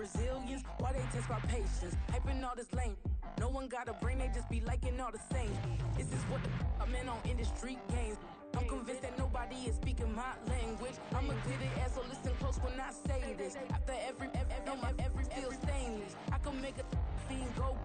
resilience, why they test my patience. Hyping all this lame. No one got a brain, they just be liking all the same. This is what I'm in on industry games. I'm convinced that nobody is speaking my language. I'm a good ass, so listen close when I say this. After every feel stainless. I can make a fiend go.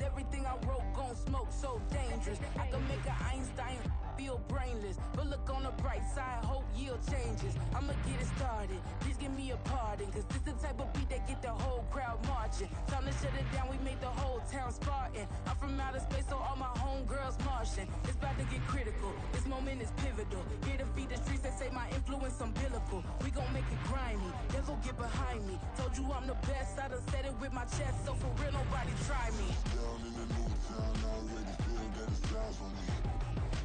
Everything I wrote gon' smoke, so dangerous. I can make an Einstein feel brainless. But look on the bright side, hope yield changes. I'ma get it started, please give me a pardon. Cause this the type of beat that get the whole crowd marching. Time to shut it down, we made the whole town Spartan. I'm from outer space, so all my homegirls Martian. It's about to get critical, this moment is pivotal. Here to feed the streets, they say my influence umbilical. We gon' make it grimy, never get behind me. Told you I'm the best, I done said it with my chest. So for real, nobody try me. Down in the new town, I already feel that it's eyes on me.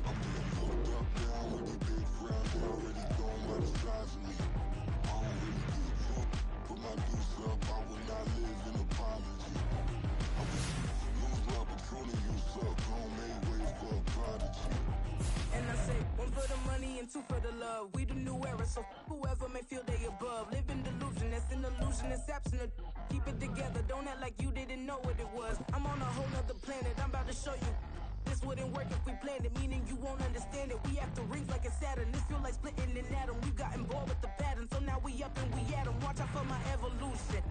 I'm getting looked up down with the big frowns, they already throwing by the size of me. I don't really give a fuck, put my deuce up, I will not live in apology. I'm just lose love, but truly you suck, home made ways for a prodigy. And I say, one for the money and two for the love. We the new era, so whoever may feel they above. Live in delusion, that's an illusion, it's absent. Keep it together, don't act like you didn't know what it was. I'm on a whole nother planet, I'm about to show you. This wouldn't work if we planned it, meaning you won't understand it. We have to rings like a Saturn, this feel like splitting an atom. We got involved with the pattern, so now we up and we at 'em. Watch out for my evolution,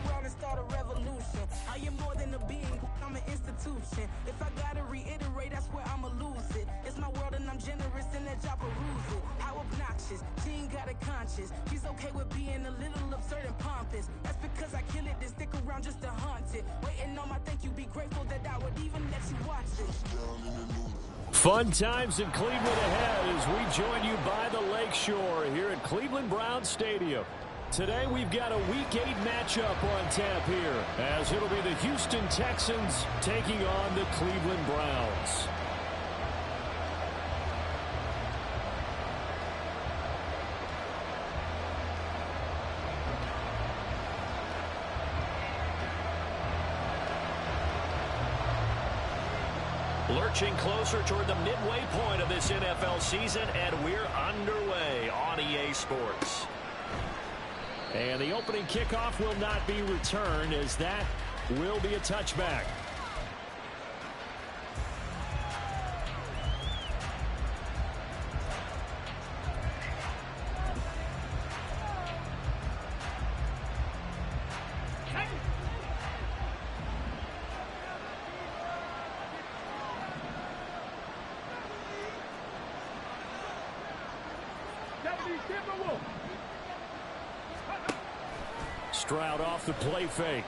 around and start a revolution. I am more than a being, I'm an institution. If I gotta reiterate, that's where I'ma lose it. It's my world and I'm generous and that job peruse it. How obnoxious, she ain't got a conscience. She's okay with being a little absurd and pompous. That's because I kill it, then stick around just to haunt it. Waiting on my thank you, be grateful that I would even let you watch it. Fun times in Cleveland ahead as we join you by the Lakeshore here at Cleveland Browns Stadium. Today we've got a Week 8 matchup on tap here as it'll be the Houston Texans taking on the Cleveland Browns. Lurching closer toward the midway point of this NFL season, and we're underway on EA Sports. And the opening kickoff will not be returned, as that will be a touchback. Stroud off the play fake.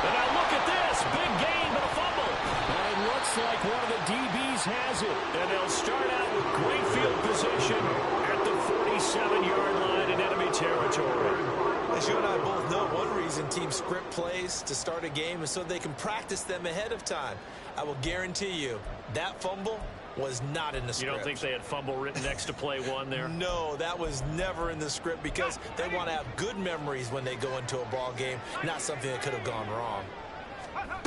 And now look at this. Big gain, but a fumble. And it looks like one of the DBs has it. And they'll start out with great field position at the 47-yard line in enemy territory. As you and I both know, one reason teams script plays to start a game is so they can practice them ahead of time. I will guarantee you that fumble was not in the script. You don't think they had fumble written next to play one there? No, that was never in the script because they want to have good memories when they go into a ball game, not something that could have gone wrong. Now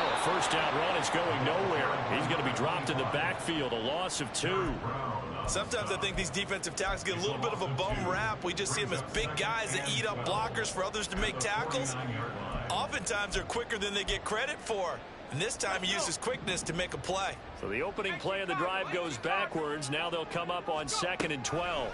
a first down run is going nowhere. He's going to be dropped in the backfield, a loss of 2. Sometimes I think these defensive tackles get a little bit of a bum rap. We just see them as big guys that eat up blockers for others to make tackles. Oftentimes they're quicker than they get credit for. And this time he uses quickness to make a play. So the opening play of the drive goes backwards. Now they'll come up on 2nd and 12.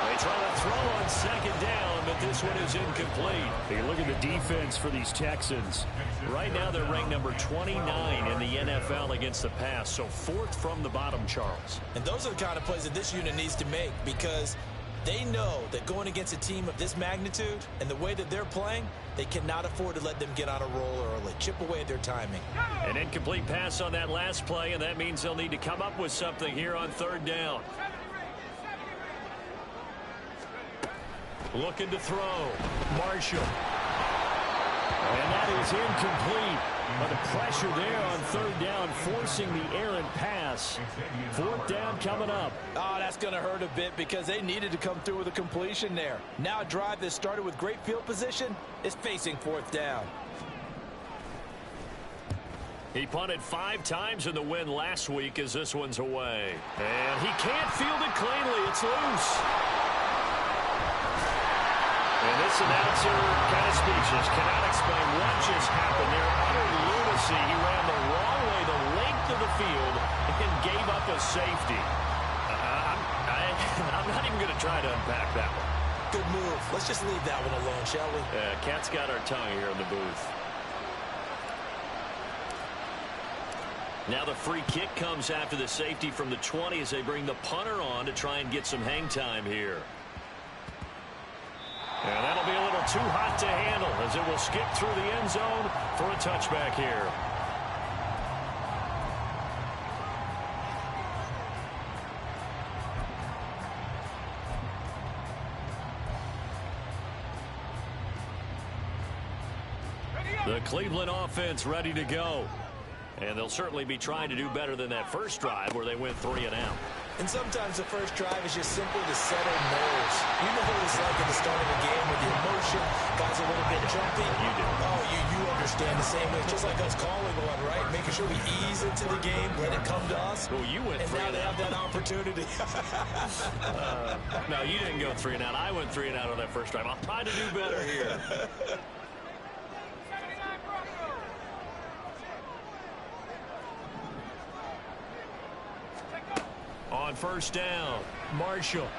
They try to throw on 2nd down, but this one is incomplete. You look at the defense for these Texans. Right now they're ranked number 29 in the NFL against the pass. So 4th from the bottom, Charles. And those are the kind of plays that this unit needs to make because they know that going against a team of this magnitude and the way that they're playing, they cannot afford to let them get on a roll early. Chip away at their timing. An incomplete pass on that last play, and that means they'll need to come up with something here on 3rd down. Looking to throw. Marshall. And that is incomplete. But the pressure there on 3rd down, forcing the errant pass. 4th down coming up. Oh, that's going to hurt a bit because they needed to come through with a completion there. Now a drive that started with great field position is facing 4th down. He punted 5 times in the win last week as this one's away. And he can't field it cleanly. It's loose. And this announcer kind of speechless. Cannot explain what just happened there. Utter lunacy. He ran the wrong way the length of the field and gave up a safety. I'm not even going to try to unpack that one. Good move. Let's just leave that one alone, shall we? Cat's got our tongue here in the booth. Now the free kick comes after the safety from the 20 as they bring the punter on to try and get some hang time here. And that'll be a little too hot to handle as it will skip through the end zone for a touchback here. The Cleveland offense ready to go. And they'll certainly be trying to do better than that first drive where they went 3 and out. And sometimes the first drive is just simply to settle nerves. You know what it's like at the start of a game with the emotion, guys a little bit jumpy. You do. Oh, you understand the same way. It's just like us calling one, right? Making sure we ease into the game, let it come to us. Well, you went 3 and out. And now they have that opportunity. No, you didn't go 3 and out. I went 3 and out on that first drive. I'll try to do better here. On first down, Marshall. He's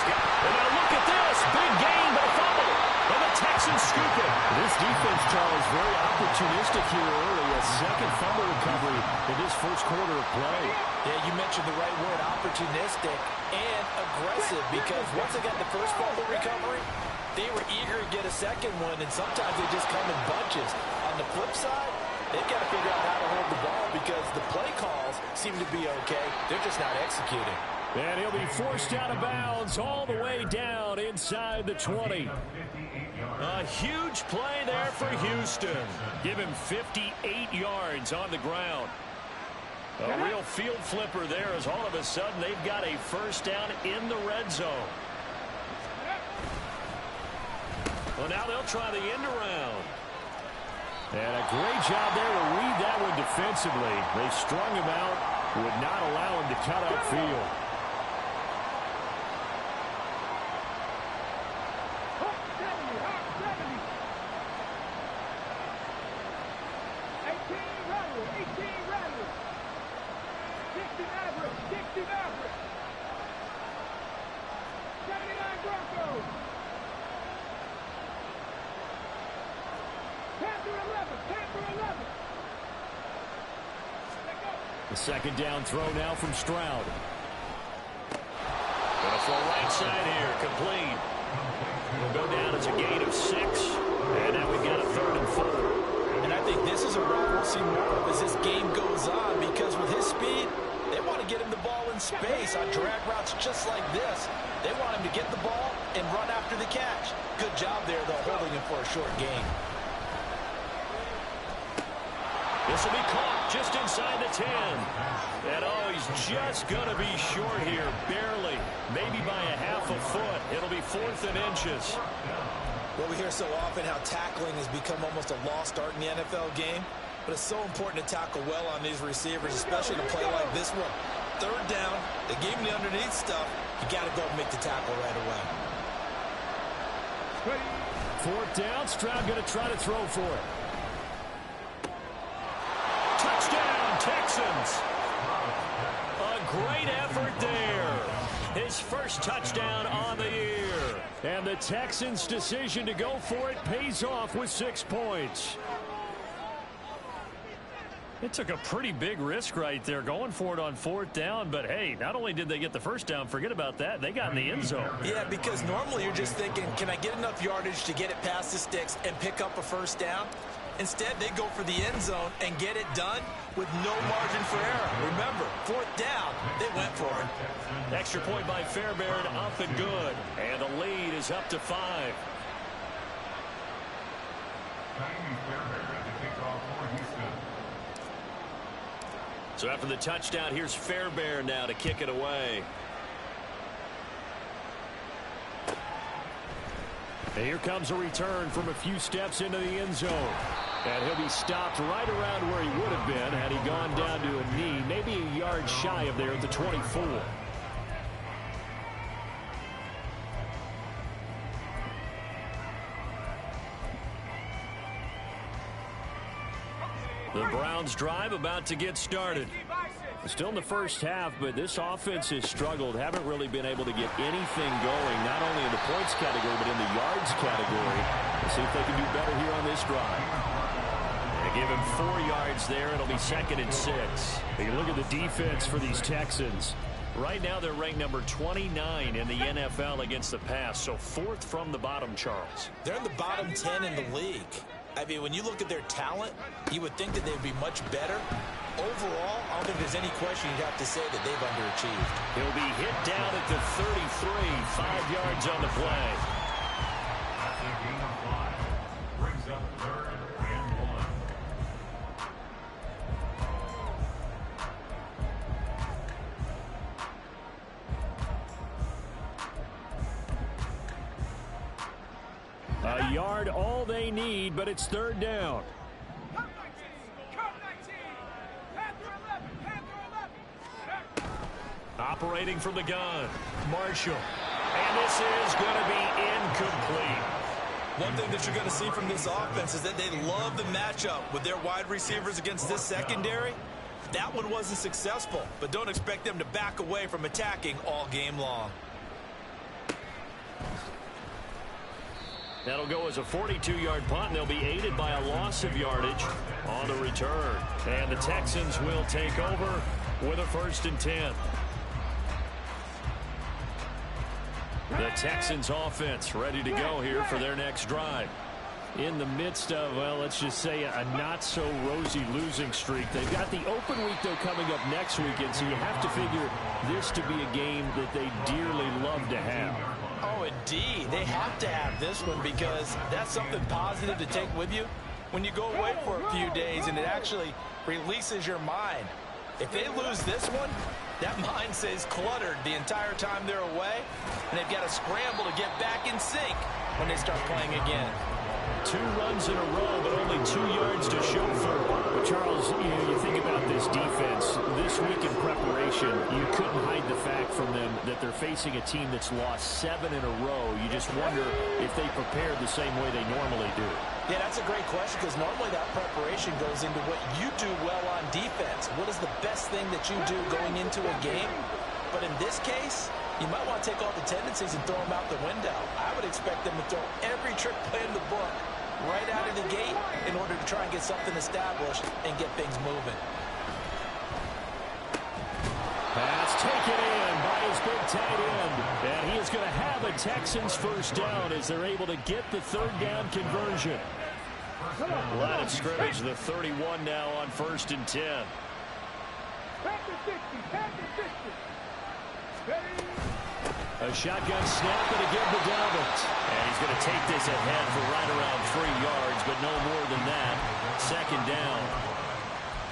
got, and now look at this. Big gain, but a fumble. And the Texans scoop it. This defense, Charles, very opportunistic here early. A second fumble recovery in this first quarter of play. Yeah, you mentioned the right word, opportunistic and aggressive, because once they got the first fumble recovery, they were eager to get a second one, and sometimes they just come in bunches. On the flip side, they've got to figure out how to hold the ball because the play calls seem to be okay. They're just not executing. And he'll be forced out of bounds all the way down inside the 20. A huge play there for Houston. Give him 58 yards on the ground. A real field flipper there as all of a sudden they've got a first down in the red zone. Well, now they'll try the end around. And a great job there to read that one defensively. They strung him out, would not allow him to cut upfield. The second down throw now from Stroud. Gonna throw right side here, complete. Will go down as a gain of 6. And now we've got a 3rd and 4. And I think this is a route we'll see more of as this game goes on, because with his speed, they want to get him the ball in space on drag routes just like this. They want him to get the ball and run after the catch. Good job there, though, holding him for a short gain. This will be caught just inside the 10. And, oh, he's just going to be short here, barely. Maybe by a half a foot. It'll be 4th and inches. Well, we hear so often how tackling has become almost a lost art in the NFL game. But it's so important to tackle well on these receivers, especially to play like this one. 3rd down, they gave him the underneath stuff. You got to go and make the tackle right away. 4th down, Stroud going to try to throw for it. Touchdown, Texans. A great effort there. His first touchdown on the year. And the Texans' decision to go for it pays off with 6 points. It took a pretty big risk right there going for it on 4th down. But, hey, not only did they get the first down, forget about that, they got in the end zone. Yeah, because normally you're just thinking, can I get enough yardage to get it past the sticks and pick up a first down? Instead, they go for the end zone and get it done with no margin for error. Remember, 4th down, they went for it. Extra point by Fairbairn, up and good. And the lead is up to 5. So after the touchdown, here's Fairbairn now to kick it away. And here comes a return from a few steps into the end zone. And he'll be stopped right around where he would have been had he gone down to a knee, maybe a yard shy of there at the 24. The Browns drive about to get started. Still in the first half, but this offense has struggled. Haven't really been able to get anything going, not only in the points category, but in the yards category. Let's see if they can do better here on this drive. They give him 4 yards there. It'll be 2nd and 6. Take a look at the defense for these Texans. Right now, they're ranked number 29 in the NFL against the pass, so 4th from the bottom, Charles. They're in the bottom 10 in the league. I mean, when you look at their talent, you would think that they'd be much better. Overall, I don't think there's any question you'd have to say that they've underachieved. He'll be hit down at the 33, 5 yards on the play. Brings up 3rd and 1. A yard, all they need, but it's 3rd down. Operating from the gun, Marshall. And this is going to be incomplete. One thing that you're going to see from this offense is that they love the matchup with their wide receivers against this secondary. That one wasn't successful, but don't expect them to back away from attacking all game long. That'll go as a 42-yard punt, and they'll be aided by a loss of yardage on the return. And the Texans will take over with a 1st and 10. The Texans offense ready to go here for their next drive. In the midst of, well, let's just say a not-so-rosy losing streak. They've got the open week, though, coming up next weekend, so you have to figure this to be a game that they dearly love to have. Oh, indeed. They have to have this one because that's something positive to take with you when you go away for a few days, and it actually releases your mind. If they lose this one, that mind stays cluttered the entire time they're away, and they've got to scramble to get back in sync when they start playing again. 2 runs in a row, but only 2 yards to show for it. But Charles, you think about this defense. This week in preparation, you couldn't hide the fact from them that they're facing a team that's lost 7 in a row. You just wonder if they prepared the same way they normally do. Yeah, that's a great question because normally that preparation goes into what you do well on defense. What is the best thing that you do going into a game? But in this case, you might want to take all the tendencies and throw them out the window. I would expect them to throw every trick play in the book right out of the gate in order to try and get something established and get things moving. Pass taken in by his big tight end. And he is going to have a Texans 1st down as they're able to get the 3rd down conversion. Line of scrimmage, the 31 now on 1st and 10. A shotgun snap and again to Dobbins. And he's going to take this ahead for right around 3 yards, but no more than that. 2nd down.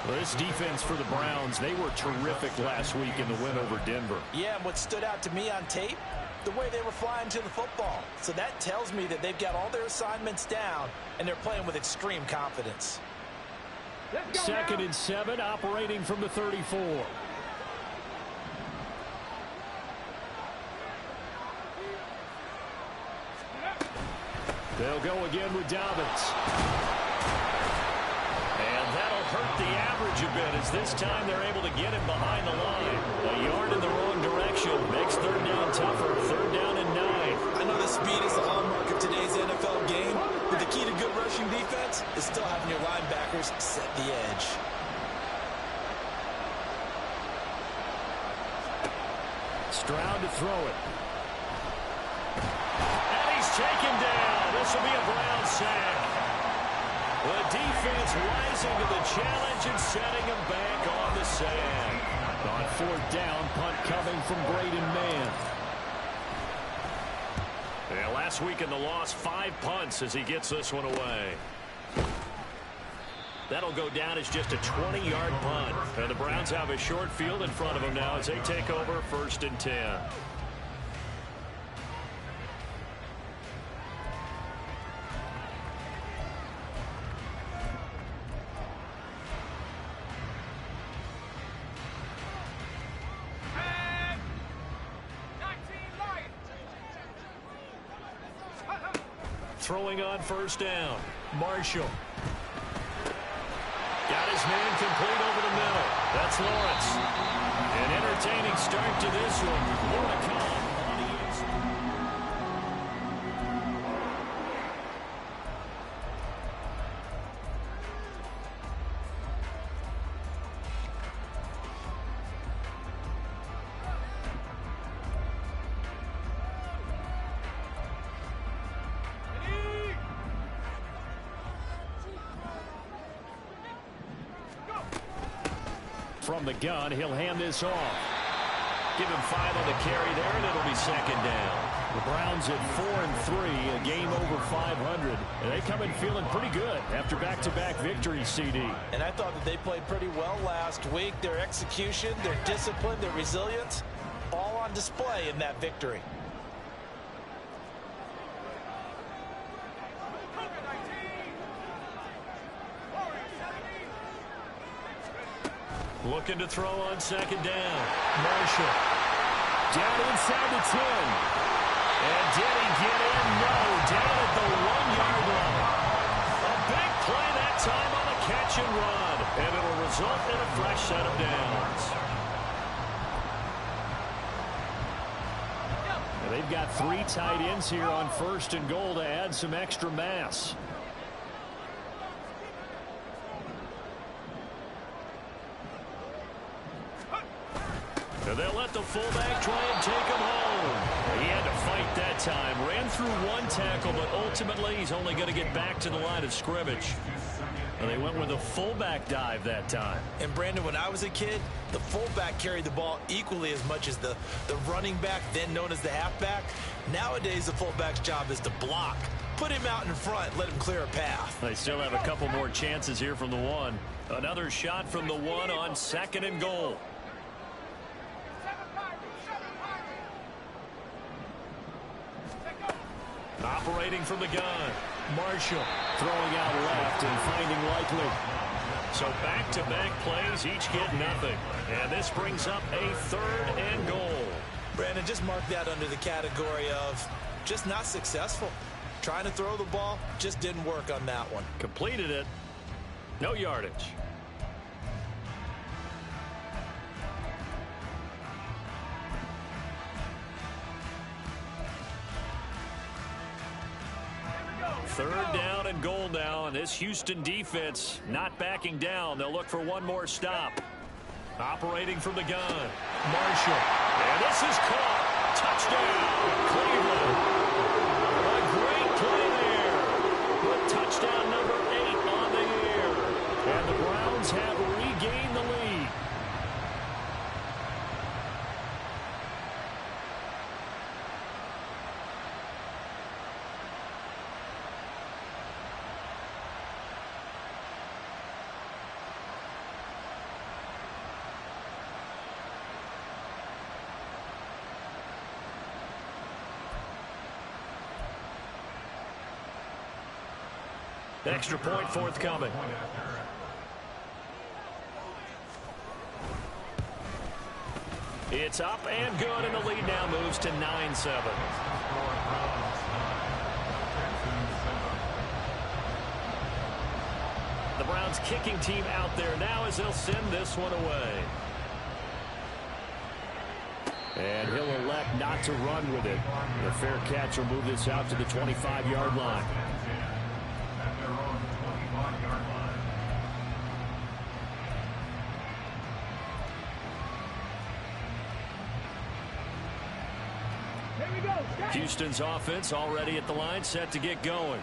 Well, this defense for the Browns, they were terrific last week in the win over Denver. Yeah, and what stood out to me on tape, the way they were flying to the football. So that tells me that they've got all their assignments down, and they're playing with extreme confidence. 2nd and 7, operating from the 34. They'll go again with Dobbins. And that'll hurt the average a bit as this time they're able to get him behind the line. A yard in the wrong direction makes 3rd down tougher. 3rd down and 9. I know that speed is the hallmark of today's NFL game, but the key to good rushing defense is still having your linebackers set the edge. Stroud to throw it. And he's taken down. This will be a Brown sack. The defense rising to the challenge and setting him back on the sand. On 4th down, punt coming from Braden Mann. Yeah, last week in the loss, 5 punts as he gets this one away. That'll go down as just a 20-yard punt. And the Browns have a short field in front of them now as they take over 1st and 10. throwing on first down. Marshall. Got his man complete over the middle. That's Lawrence. An entertaining start to this one. More to come. From the gun, he'll hand this off. Give him 5 on the carry there, and it'll be second down. The Browns at 4-3, a game over 500. And they come in feeling pretty good after back-to-back victories, CD. And I thought that they played pretty well last week. Their execution, their discipline, their resilience, all on display in that victory. Looking to throw on second down. Marshall. Down inside the 10. And did he get in? No. Down at the 1-yard line. A big play that time on the catch and run. And it'll result in a fresh set of downs. And they've got 3 tight ends here on first and goal to add some extra mass. And they'll let the fullback try and take him home. He had to fight that time. Ran through 1 tackle, but ultimately he's only going to get back to the line of scrimmage. And they went with a fullback dive that time. And, Brandon, when I was a kid, the fullback carried the ball equally as much as the running back, then known as the halfback. Nowadays, the fullback's job is to block. Put him out in front, let him clear a path. They still have a couple more chances here from the 1. Another shot from the 1 on second and goal. Operating from the gun. Marshall throwing out left and finding Likely. So back-to-back plays, each get nothing. And this brings up a 3rd and goal. Brandon, just mark that under the category of just not successful. Trying to throw the ball, just didn't work on that one. Completed it. No yardage. Third down and goal now, and this Houston defense not backing down. They'll look for one more stop. Operating from the gun. Marshall. And this is caught. Touchdown, Cleveland. A great play there. With touchdown number 8 on the year. And the Browns have regained the lead. Extra point forthcoming. It's up and good, and the lead now moves to 9-7. The Browns kicking team out there now as they'll send this one away. And he'll elect not to run with it. The fair catch will move this out to the 25-yard line. Houston's offense already at the line, set to get going.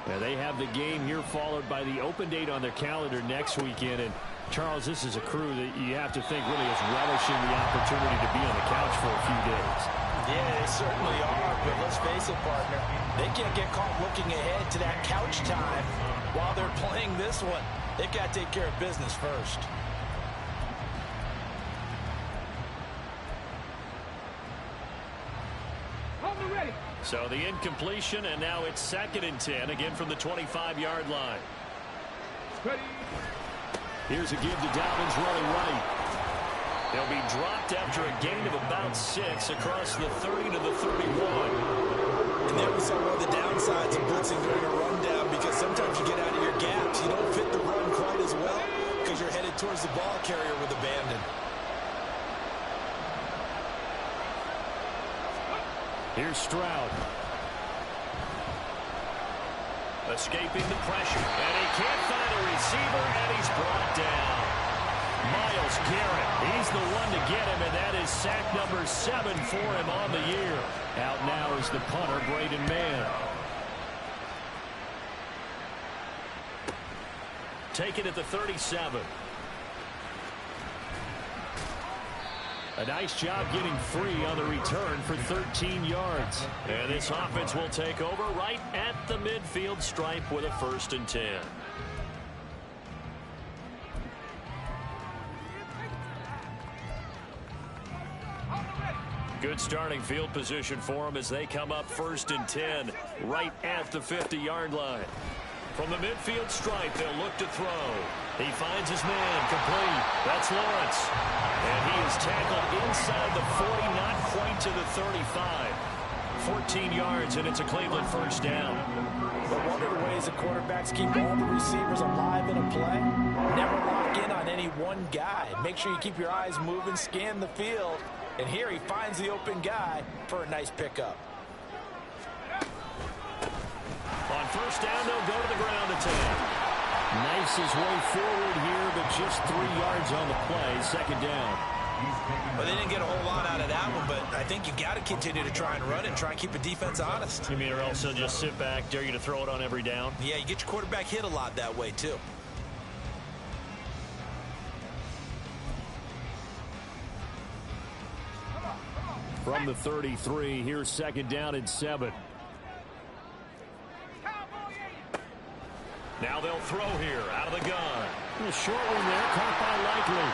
And they have the game here followed by the open date on their calendar next weekend. And, Charles, this is a crew that you have to think really is relishing the opportunity to be on the couch for a few days. Yeah, they certainly are, but let's face it, partner. They can't get caught looking ahead to that couch time while they're playing this one. They've got to take care of business first. So the incompletion, and now it's 2nd and 10, again from the 25-yard line. Here's a give to Dalvin's running right. They'll be dropped after a gain of about 6 across the 30 to the 31. And there we saw one of the downsides of blitzing during a rundown, because sometimes you get out of your gaps. You don't fit the run quite as well because you're headed towards the ball carrier with abandon. Here's Stroud. Escaping the pressure. And he can't find a receiver, and he's brought down. Myles Garrett, he's the one to get him, and that is sack number 7 for him on the year. Out now is the punter, Braden Mann. Taken at the 37. A nice job getting free on the return for 13 yards. And this offense will take over right at the midfield stripe with a 1st and 10. Good starting field position for them as they come up 1st and 10 right at the 50-yard line. From the midfield stripe, they'll look to throw. He finds his man, complete. That's Lawrence. And he is tackled inside the 40, not quite to the 35. 14 yards, and it's a Cleveland 1st down. But one of the ways the quarterbacks keep all the receivers alive in a play, never lock in on any one guy. Make sure you keep your eyes moving, scan the field. And here he finds the open guy for a nice pickup. On 1st down, they'll go to the ground attack. Knifes his way forward here, but just 3 yards on the play. 2nd down. Well, they didn't get a whole lot out of that one, but I think you got to continue to try and run and try and keep the defense honest. You mean, or else they'll just sit back, dare you to throw it on every down? Yeah, you get your quarterback hit a lot that way, too. From the 33, here's 2nd down and 7. Now they'll throw here out of the gun. A short one there, caught by Likely.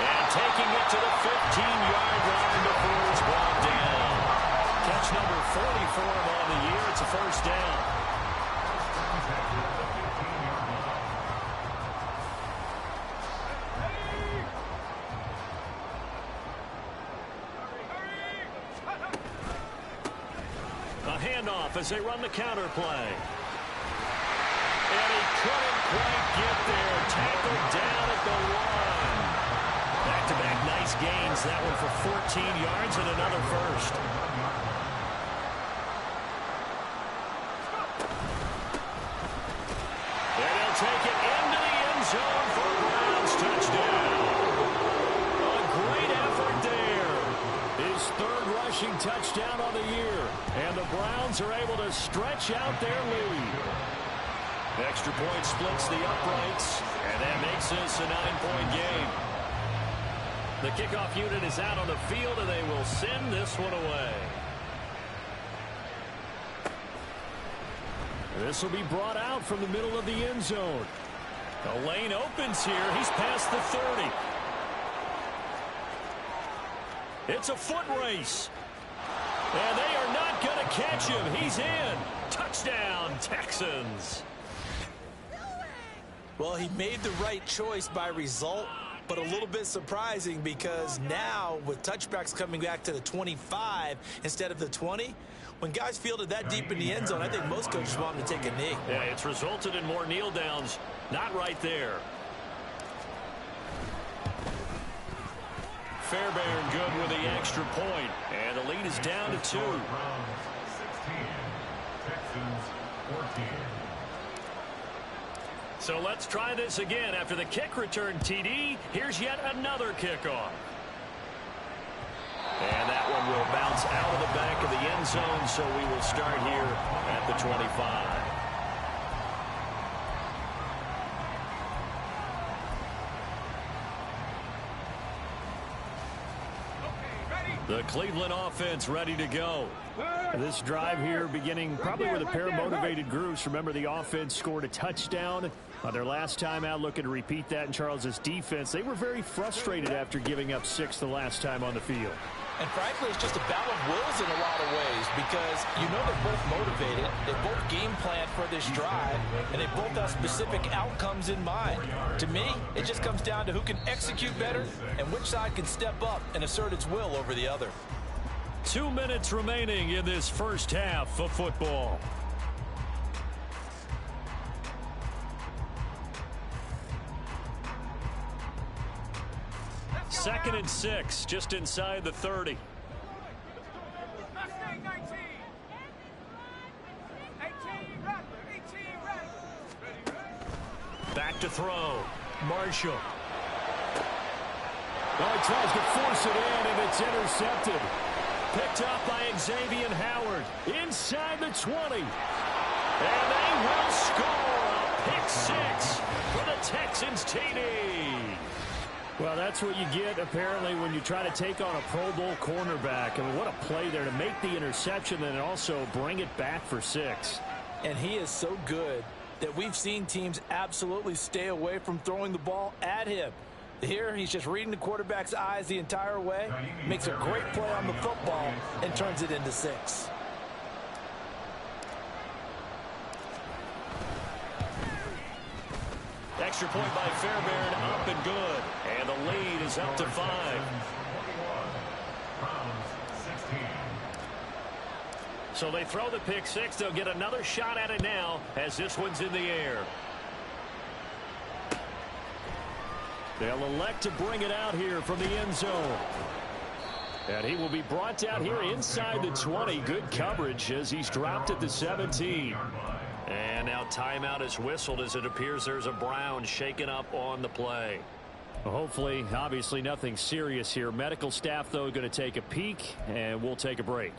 And taking it to the 15-yard line before it's brought down. Catch number 40 for him on the year. It's a 1st down. A handoff as they run the counter play. And he couldn't quite get there. Tackled down at the 1. Back-to-back nice gains. That one for 14 yards and another 1st. And he'll take it into the end zone for a Browns touchdown. A great effort there. His 3rd rushing touchdown on the year. And the Browns are able to stretch out their lead. Extra point splits the uprights, and that makes this a 9-point game. The kickoff unit is out on the field, and they will send this one away. This will be brought out from the middle of the end zone. The lane opens here. He's past the 30. It's a foot race. And they are not going to catch him. He's in. Touchdown, Texans. Well, he made the right choice by result, but a little bit surprising because now with touchbacks coming back to the 25 instead of the 20, when guys fielded that deep in the end zone, I think most coaches want them to take a knee. Yeah, it's resulted in more kneel downs. Not right there. Fairbairn good with the extra point, and the lead is down to 2. Browns 16, Texans 14. So let's try this again. After the kick return TD, here's yet another kickoff. And that one will bounce out of the back of the end zone, so we will start here at the 25. The Cleveland offense ready to go. This drive here beginning probably with a pair of motivated groups. Remember, the offense scored a touchdown on their last time out. Looking to repeat that in Charles's defense. They were very frustrated after giving up 6 the last time on the field. And frankly, it's just a battle of wills in a lot of ways because you know they're both motivated, they both game plan for this drive, and they both have specific outcomes in mind. To me, it just comes down to who can execute better and which side can step up and assert its will over the other. 2 minutes remaining in this first half of football. Second and 6, just inside the 30. Back to throw. Marshall. Oh, he tries to force it in, and it's intercepted. Picked up by Xavier Howard. Inside the 20. And they will score a pick 6 for the Texans TD. Well, that's what you get, apparently, when you try to take on a Pro Bowl cornerback. I mean, what a play there to make the interception and also bring it back for 6. And he is so good that we've seen teams absolutely stay away from throwing the ball at him. Here, he's just reading the quarterback's eyes the entire way, makes a great play on the football, and turns it into 6. Extra point by Fairbairn, up and good. And the lead is up to 5. So they throw the pick 6. They'll get another shot at it now as this one's in the air. They'll elect to bring it out here from the end zone. And he will be brought down here inside the 20. Good coverage as he's dropped at the 17. And now timeout is whistled as it appears there's a Brown shaken up on the play. Well, hopefully, obviously nothing serious here. Medical staff, though, going to take a peek, and we'll take a break.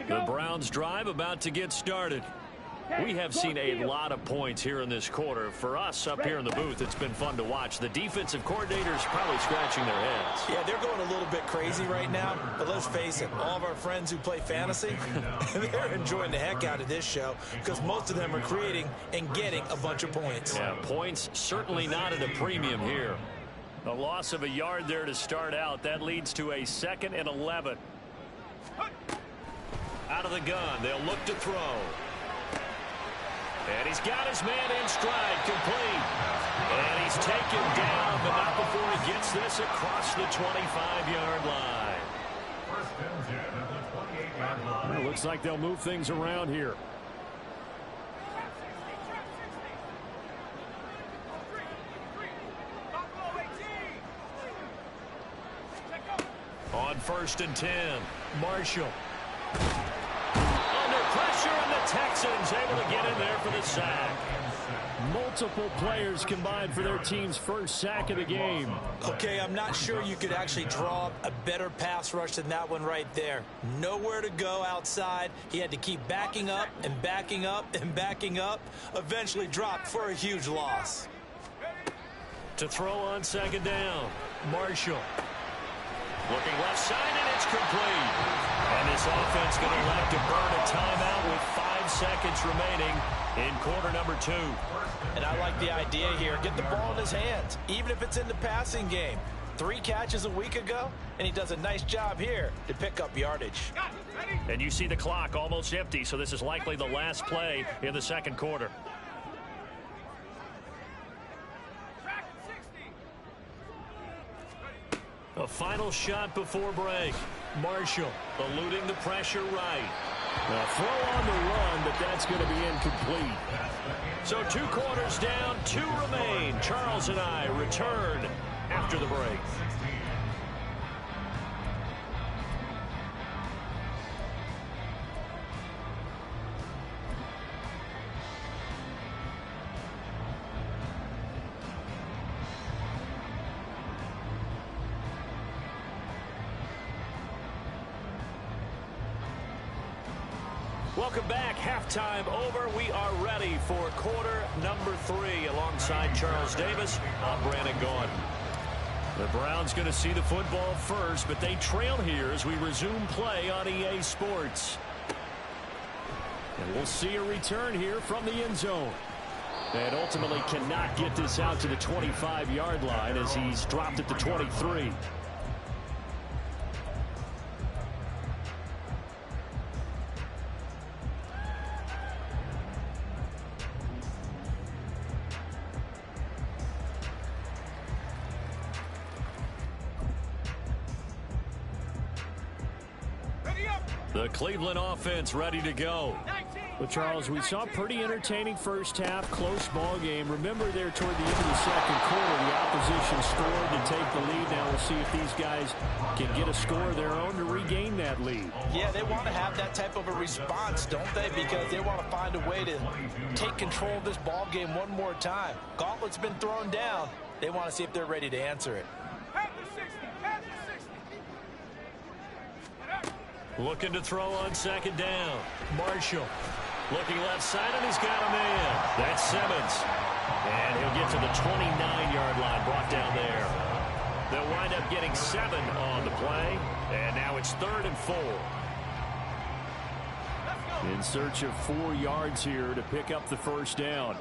The Browns drive about to get started. We have seen a lot of points here in this quarter. For us up here in the booth, it's been fun to watch. The defensive coordinators probably scratching their heads. Yeah, they're going a little bit crazy right now. But let's face it, all of our friends who play fantasy, they're enjoying the heck out of this show because most of them are creating and getting a bunch of points. Yeah, points certainly not at a premium here. A loss of a yard there to start out. That leads to a 2nd and 11. Out of the gun, they'll look to throw. And he's got his man in stride, complete. And he's taken down, but not before he gets this across the 25-yard line. First and 10 at the 28-yard line. Well, looks like they'll move things around here. On 1st and 10, Marshall. Under pressure, and the Texans able to get in there for the sack. Multiple players combined for their team's first sack of the game. Okay, I'm not sure you could actually draw a better pass rush than that one right there. Nowhere to go outside. He had to keep backing up and backing up and backing up. Eventually dropped for a huge loss. To throw on 2nd down, Marshall. Looking left side, and it's complete. And this offense going to elect to burn a timeout with 5 seconds remaining in quarter number 2. And I like the idea here. Get the ball in his hands, even if it's in the passing game. 3 catches a week ago, and he does a nice job here to pick up yardage. And you see the clock almost empty, so this is likely the last play in the 2nd quarter. A final shot before break. Marshall eluding the pressure right. A throw on the run, but that's going to be incomplete. So 2 quarters down, 2 remain. Charles and I return after the break. Welcome back. Halftime over. We are ready for quarter number 3 alongside Charles Davis. I'm Brandon Gaughan. The Browns going to see the football first, but they trail here as we resume play on EA Sports. And we'll see a return here from the end zone. And ultimately cannot get this out to the 25-yard line as he's dropped at the 23. The Cleveland offense ready to go. Well, Charles, we saw a pretty entertaining first half, close ball game. Remember there toward the end of the second quarter, the opposition scored to take the lead. Now we'll see if these guys can get a score of their own to regain that lead. Yeah, they want to have that type of a response, don't they? Because they want to find a way to take control of this ball game one more time. Gauntlet's been thrown down. They want to see if they're ready to answer it. Looking to throw on second down. Marshall looking left side, and he's got a man. That's Simmons. And he'll get to the 29-yard line, brought down there. They'll wind up getting 7 on the play, and now it's 3rd and 4. In search of 4 yards here to pick up the first down.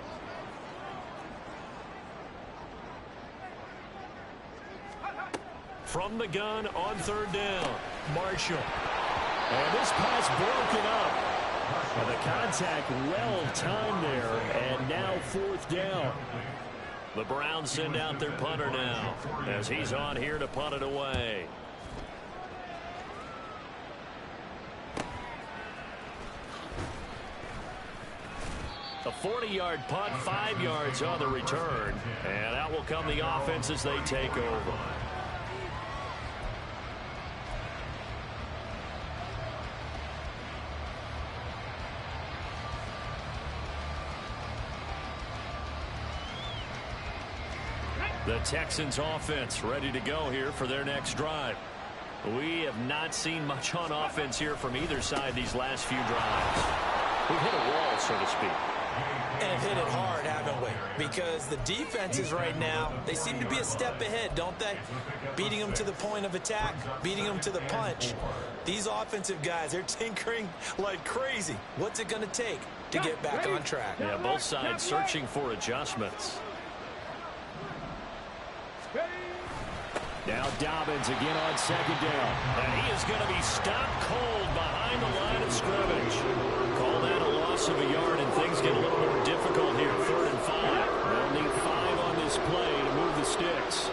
From the gun on 3rd down, Marshall. And this pass broken up. And the contact well timed there, and now 4th down. The Browns send out their punter now as he's on here to punt it away. A 40-yard punt, 5 yards on the return. And out will come the offense as they take over. The Texans offense ready to go here for their next drive. We have not seen much on offense here from either side these last few drives. We've hit a wall, so to speak. And hit it hard, haven't we? Because the defenses right now, they seem to be a step ahead, don't they? Beating them to the point of attack, beating them to the punch. These offensive guys, they're tinkering like crazy. What's it going to take to get back on track? Yeah, both sides searching for adjustments. Now Dobbins again on second down. And he is going to be stopped cold behind the line of scrimmage. Call that a loss of a yard, and things get a little more difficult here. 3rd and 5. They'll need 5 on this play to move the sticks.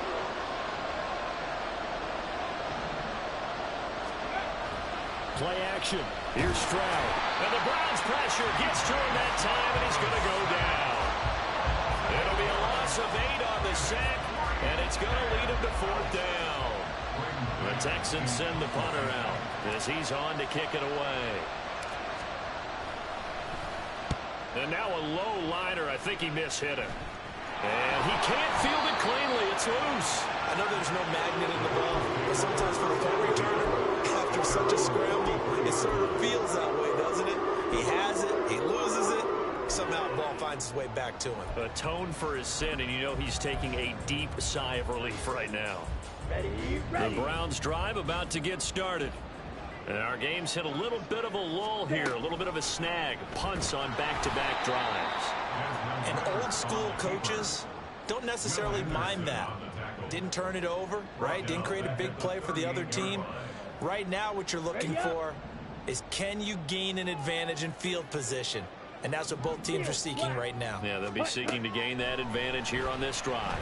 Play action. Here's Stroud. And the Browns pressure gets to him that time, and he's going to go down. It'll be a loss of 8 on the sack. And it's going to lead him to 4th down. The Texans send the punter out as he's on to kick it away. And now a low liner. I think he mishit him. And he can't field it cleanly. It's loose. I know there's no magnet in the ball, but sometimes for the punt returner, after such a scramble, it sort of feels that way, doesn't it? He has it. He loses it. Somehow the ball finds its way back to him. Atone for his sin, and you know he's taking a deep sigh of relief right now. The Browns drive about to get started. And our game's hit a little bit of a lull here, a little bit of a snag. Punts on back-to-back drives. And old school coaches don't necessarily mind that. Didn't turn it over, right? Didn't create a big play for the other team. Right now what you're looking for is, can you gain an advantage in field position? And that's what both teams are seeking right now. Yeah, they'll be seeking to gain that advantage here on this drive.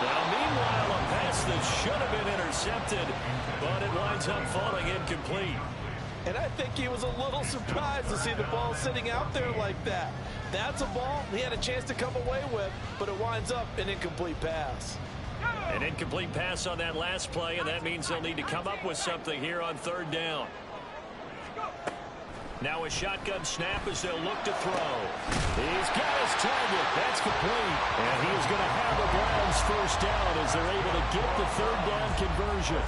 Now, meanwhile, a pass that should have been intercepted, but it winds up falling incomplete. And I think he was a little surprised to see the ball sitting out there like that. That's a ball he had a chance to come away with, but it winds up an incomplete pass. An incomplete pass on that last play, and that means they'll need to come up with something here on 3rd down. Now a shotgun snap as they'll look to throw. He's got his target. That's complete. And he is going to have the Browns first down as they're able to get the 3rd down conversion.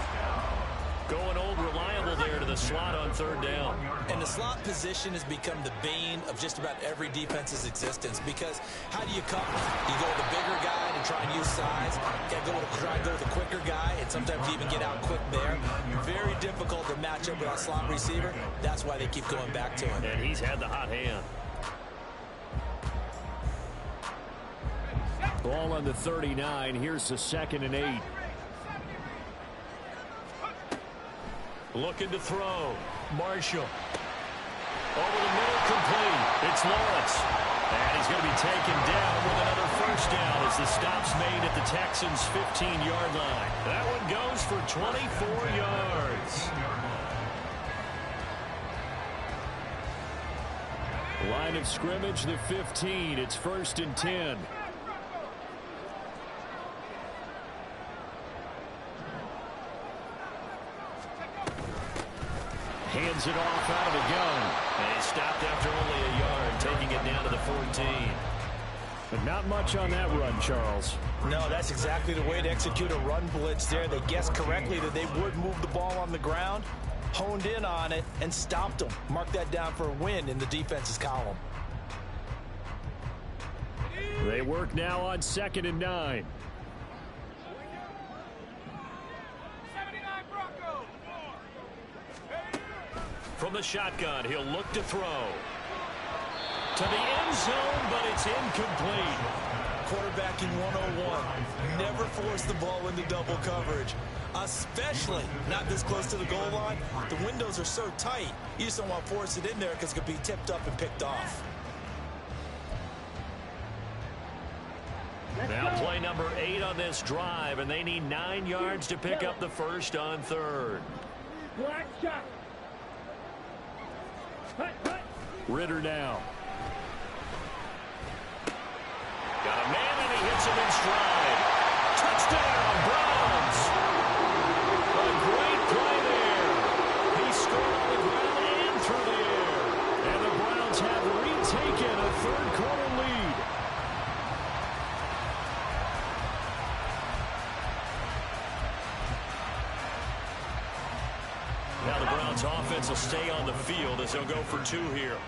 Going old reliable there to the slot on 3rd down. And the slot position has become the bane of just about every defense's existence, because how do you cover? You go with the bigger guy to try and use size. You try and go with the quicker guy, and sometimes you even get out quick there. Very difficult to match up with our slot receiver. That's why they keep going back to him. And he's had the hot hand. Ball on the 39. Here's the 2nd and 8. Looking to throw. Marshall. Over the middle, complete. It's Lawrence. And he's going to be taken down with another first down as the stop's made at the Texans' 15-yard line. That one goes for 24 yards. Line of scrimmage, the 15. It's 1st and 10. Hands it off out of the gun. And he stopped after only a yard, taking it down to the 14. But not much on that run, Charles. No, that's exactly the way to execute a run blitz there. They guessed correctly that they would move the ball on the ground, honed in on it, and stopped them. Mark that down for a win in the defense's column. They work now on 2nd and 9. From the shotgun, he'll look to throw. To the end zone, but it's incomplete. Quarterbacking 101. Never force the ball into double coverage, especially not this close to the goal line. The windows are so tight, you just don't want to force it in there because it could be tipped up and picked off. Now play number 8 on this drive, and they need 9 yards to pick up the first on 3rd. Black shot. Ritter now. Got a man, and he hits him in stride. Touchdown, Browns. A great play there. He scored on the ground and through the air. And the Browns have retaken a 3rd quarter lead. Now the Browns offense will stay on the field as they'll go for 2 here.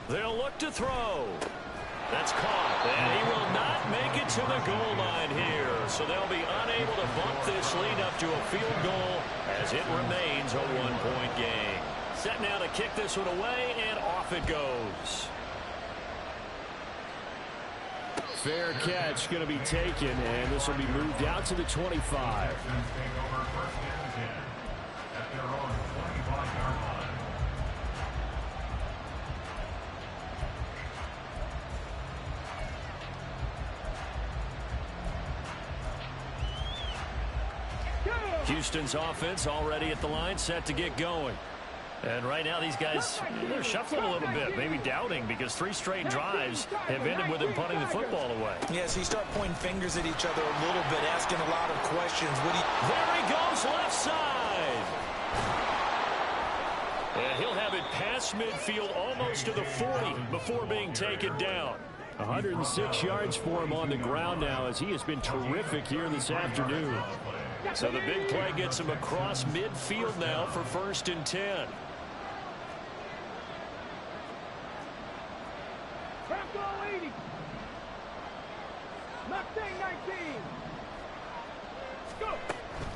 They'll look to throw. That's caught, and he will not make it to the goal line here. So they'll be unable to bump this lead up to a field goal as it remains a 1-point game. Set now to kick this one away, and off it goes. Fair catch going to be taken, and this will be moved out to the 25. Houston's offense already at the line, set to get going. And right now these guys, they're shuffling a little bit, maybe doubting, because 3 straight drives have ended with them punting the football away. Yeah, so you start pointing fingers at each other a little bit, asking a lot of questions. There he goes, left side. And he'll have it past midfield almost to the 40 before being taken down. 106 yards for him on the ground now, as he has been terrific here this afternoon. So the big play gets him across midfield now for 1st and 10.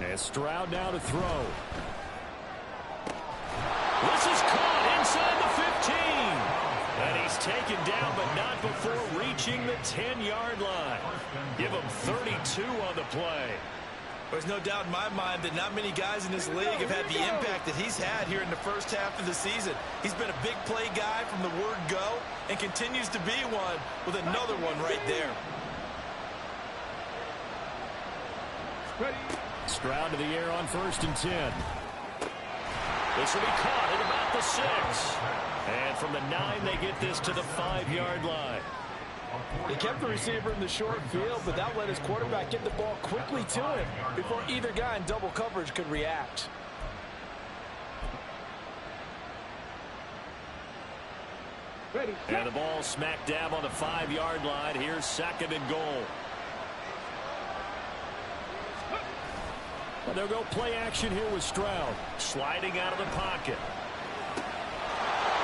And Stroud now to throw. This is caught inside the 15. And he's taken down, but not before reaching the 10-yard line. Give him 32 on the play. There's no doubt in my mind that not many guys in this league have had the impact that he's had here in the first half of the season. He's been a big play guy from the word go and continues to be one with another one right there. Stroud to the air on 1st and 10. This will be caught at about the 6. And from the 9, they get this to the 5-yard line. He kept the receiver in the short field, but that let his quarterback get the ball quickly to him before either guy in double coverage could react. And the ball smack dab on the 5-yard line. Here's 2nd and goal. Well, they'll go play action here with Stroud. Sliding out of the pocket.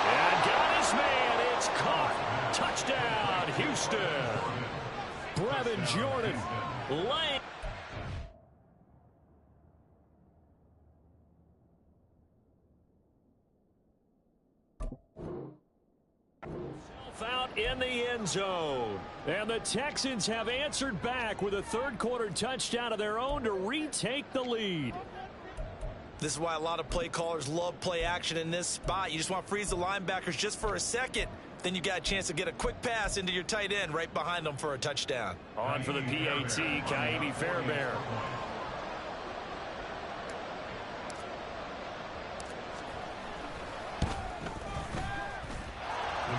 And got his man. It's caught. Touchdown, Houston. Brevin Jordan laying. Out in the end zone. And the Texans have answered back with a 3rd quarter touchdown of their own to retake the lead. This is why a lot of play callers love play action in this spot. You just want to freeze the linebackers just for a second. Then you got a chance to get a quick pass into your tight end right behind them for a touchdown. On for the PAT, Kaimi Fairbairn.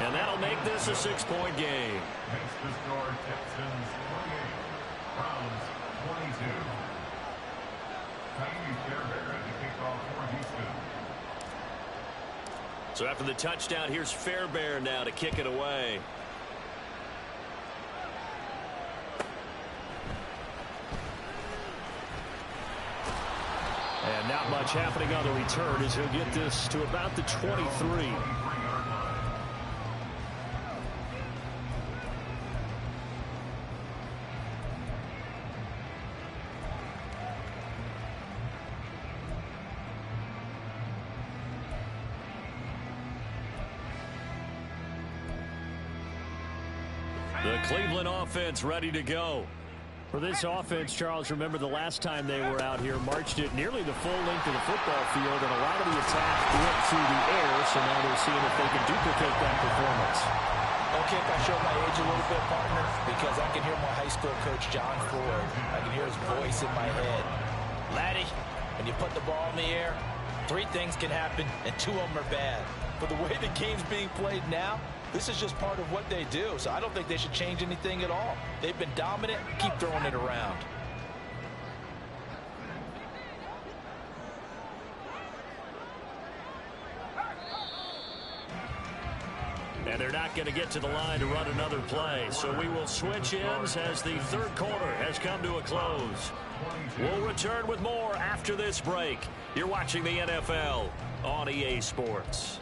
And that'll make this a 6-point game. Makes the score Texans 28, Browns 22. Tiny Fairbairn at the kickoff for Houston. So after the touchdown, here's Fairbairn now to kick it away. And not much happening on the return as he'll get this to about the 23. The Cleveland offense ready to go. For this offense, Charles, remember the last time they were out here, marched it nearly the full length of the football field, and a lot of the attack went through the air, so now they're seeing if they can duplicate that performance. Okay, if I show my age a little bit, partner, because I can hear my high school coach, John Ford. I can hear his voice in my head. Laddie, when you put the ball in the air, 3 things can happen, and 2 of them are bad. But the way the game's being played now, this is just part of what they do, so I don't think they should change anything at all. They've been dominant. Keep throwing it around. And they're not going to get to the line to run another play, so we will switch ends as the third quarter has come to a close. We'll return with more after this break. You're watching the NFL on EA Sports.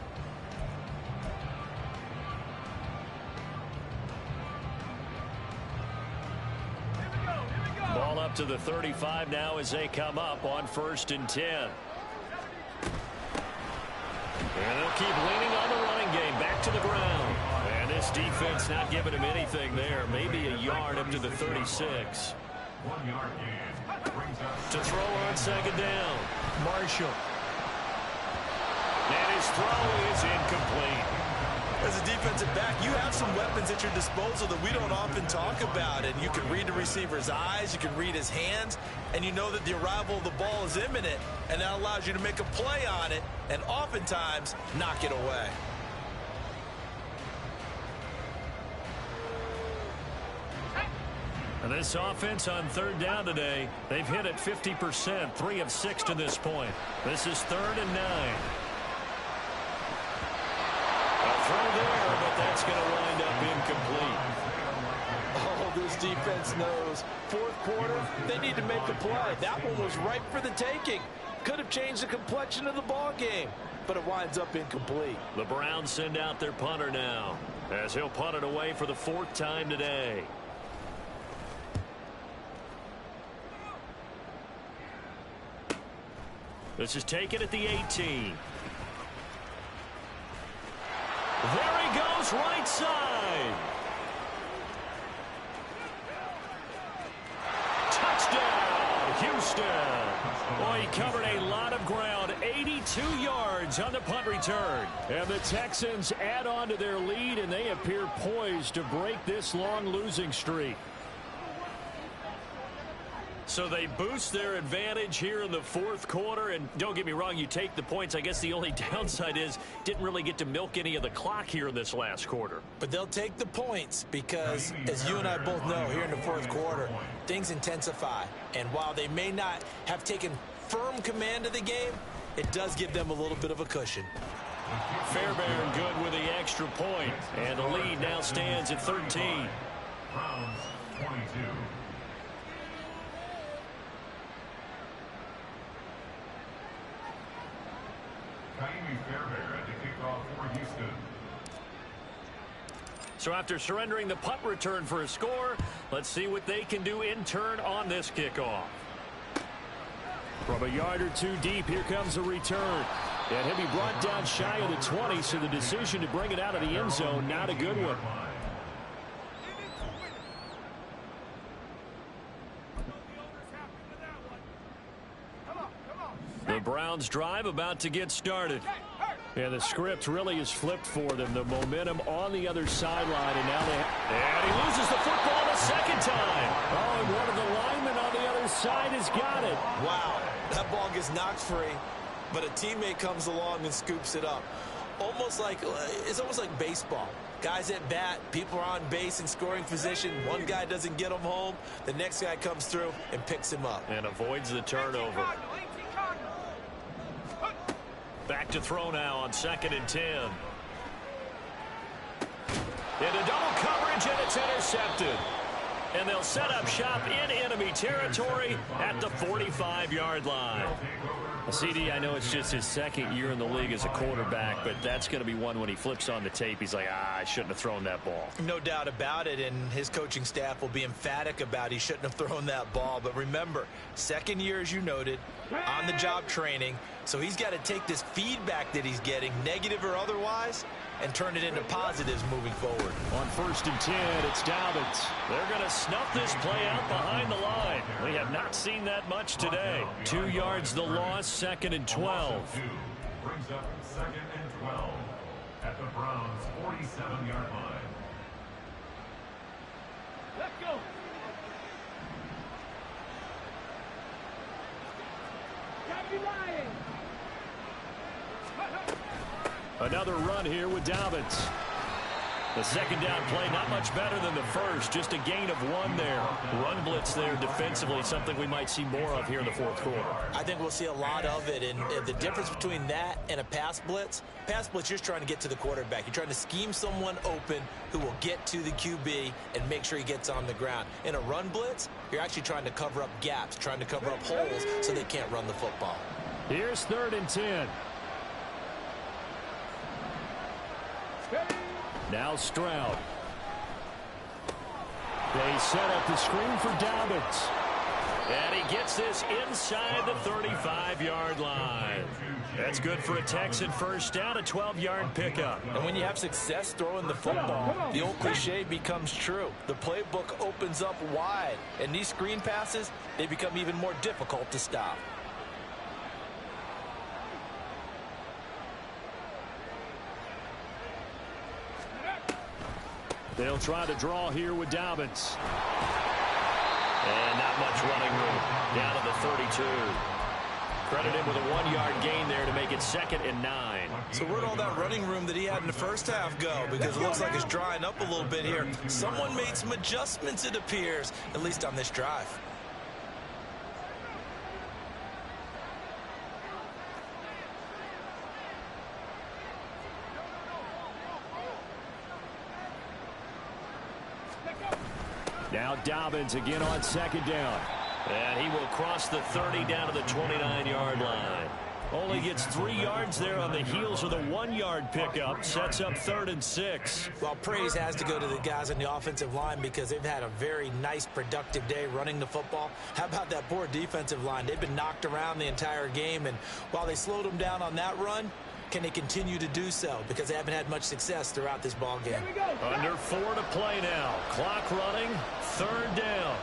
Ball up to the 35 now as they come up on 1st and 10. And they'll keep leaning on the running game back to the ground. And this defense not giving him anything there. Maybe a yard up to the 36. 1 yard gain. To throw on 2nd down. Marshall. And his throw is incomplete. As a defensive back, you have some weapons at your disposal that we don't often talk about. And you can read the receiver's eyes, you can read his hands, and you know that the arrival of the ball is imminent, and that allows you to make a play on it and oftentimes knock it away. And this offense on 3rd down today, they've hit it 50%, 3 of 6 to this point. This is 3rd and 9. Throw there, but that's going to wind up incomplete. Oh, this defense knows. 4th quarter, they need to make a play. That one was ripe for the taking. Could have changed the complexion of the ball game, but it winds up incomplete. The Browns send out their punter now, as he'll punt it away for the 4th time today. This is taken at the 18. There he goes, right side. Touchdown, Houston. Boy, he covered a lot of ground, 82 yards on the punt return. And the Texans add on to their lead, and they appear poised to break this long losing streak. So they boost their advantage here in the 4th quarter, and don't get me wrong, you take the points. I guess the only downside is didn't really get to milk any of the clock here in this last quarter. But they'll take the points because, as you and I both know, here in the 4th quarter, things intensify. And while they may not have taken firm command of the game, it does give them a little bit of a cushion. Fairbairn good with the extra point, and the lead now stands at 13. Browns 22. Fairbairn at the kickoff for Houston. So after surrendering the punt return for a score, let's see what they can do in turn on this kickoff. From a yard or 2 deep, here comes the return. And he'll be brought down shy of the 20, so the decision to bring it out of the end zone, not a good one. The Browns drive about to get started. And the script really is flipped for them. The momentum on the other sideline, and now and he loses the football a 2nd time. Oh, and one of the linemen on the other side has got it. Wow, that ball gets knocked free, but a teammate comes along and scoops it up. It's almost like baseball. Guys at bat, people are on base in scoring position. One guy doesn't get him home. The next guy comes through and picks him up. And avoids the turnover. Back to throw now on 2nd and 10. Into double coverage, and it's intercepted. And they'll set up shop in enemy territory at the 45-yard line. CD, I know it's just his 2nd year in the league as a quarterback, but that's going to be one when he flips on the tape. He's like, I shouldn't have thrown that ball. No doubt about it, and his coaching staff will be emphatic about he shouldn't have thrown that ball. But remember, 2nd year, as you noted, on-the-job training, so he's got to take this feedback that he's getting, negative or otherwise, and turn it into positives moving forward. On 1st and 10, it's Dobbins. They're going to snuff this play out behind the line. We have not seen that much today. 2 yards the loss, 2nd and 12. Brings up 2nd and 12 at the Browns' 47-yard line. Let's go. Another run here with Dobbins. The 2nd down play, not much better than the first. Just a gain of 1 there. Run blitz there defensively, something we might see more of here in the 4th quarter. I think we'll see a lot of it, and the difference between that and a pass blitz, you're just trying to get to the quarterback. You're trying to scheme someone open who will get to the QB and make sure he gets on the ground. In a run blitz, you're actually trying to cover up gaps, trying to cover up holes so they can't run the football. Here's 3rd and 10. Now Stroud. They set up the screen for Dobbins. And he gets this inside the 35-yard line. That's good for a Texan first down, a 12-yard pickup. And when you have success throwing the football, the old cliche becomes true. The playbook opens up wide, and these screen passes, they become even more difficult to stop. They'll try to draw here with Dobbins. And not much running room. Down to the 32. Credit him with a 1-yard gain there to make it 2nd and 9. So where'd all that running room that he had in the first half go? Because it looks like it's drying up a little bit here. Someone made some adjustments, it appears, at least on this drive. Now Dobbins again on 2nd down. And he will cross the 30 down to the 29-yard line. Only gets 3 yards there on the heels of the 1-yard pickup. Sets up 3rd and 6. Well, praise has to go to the guys on the offensive line because they've had a very nice, productive day running the football. How about that poor defensive line? They've been knocked around the entire game, and while they slowed them down on that run, can they continue to do so? Because they haven't had much success throughout this ball game. Under 4 to play now. Clock running. 3rd down.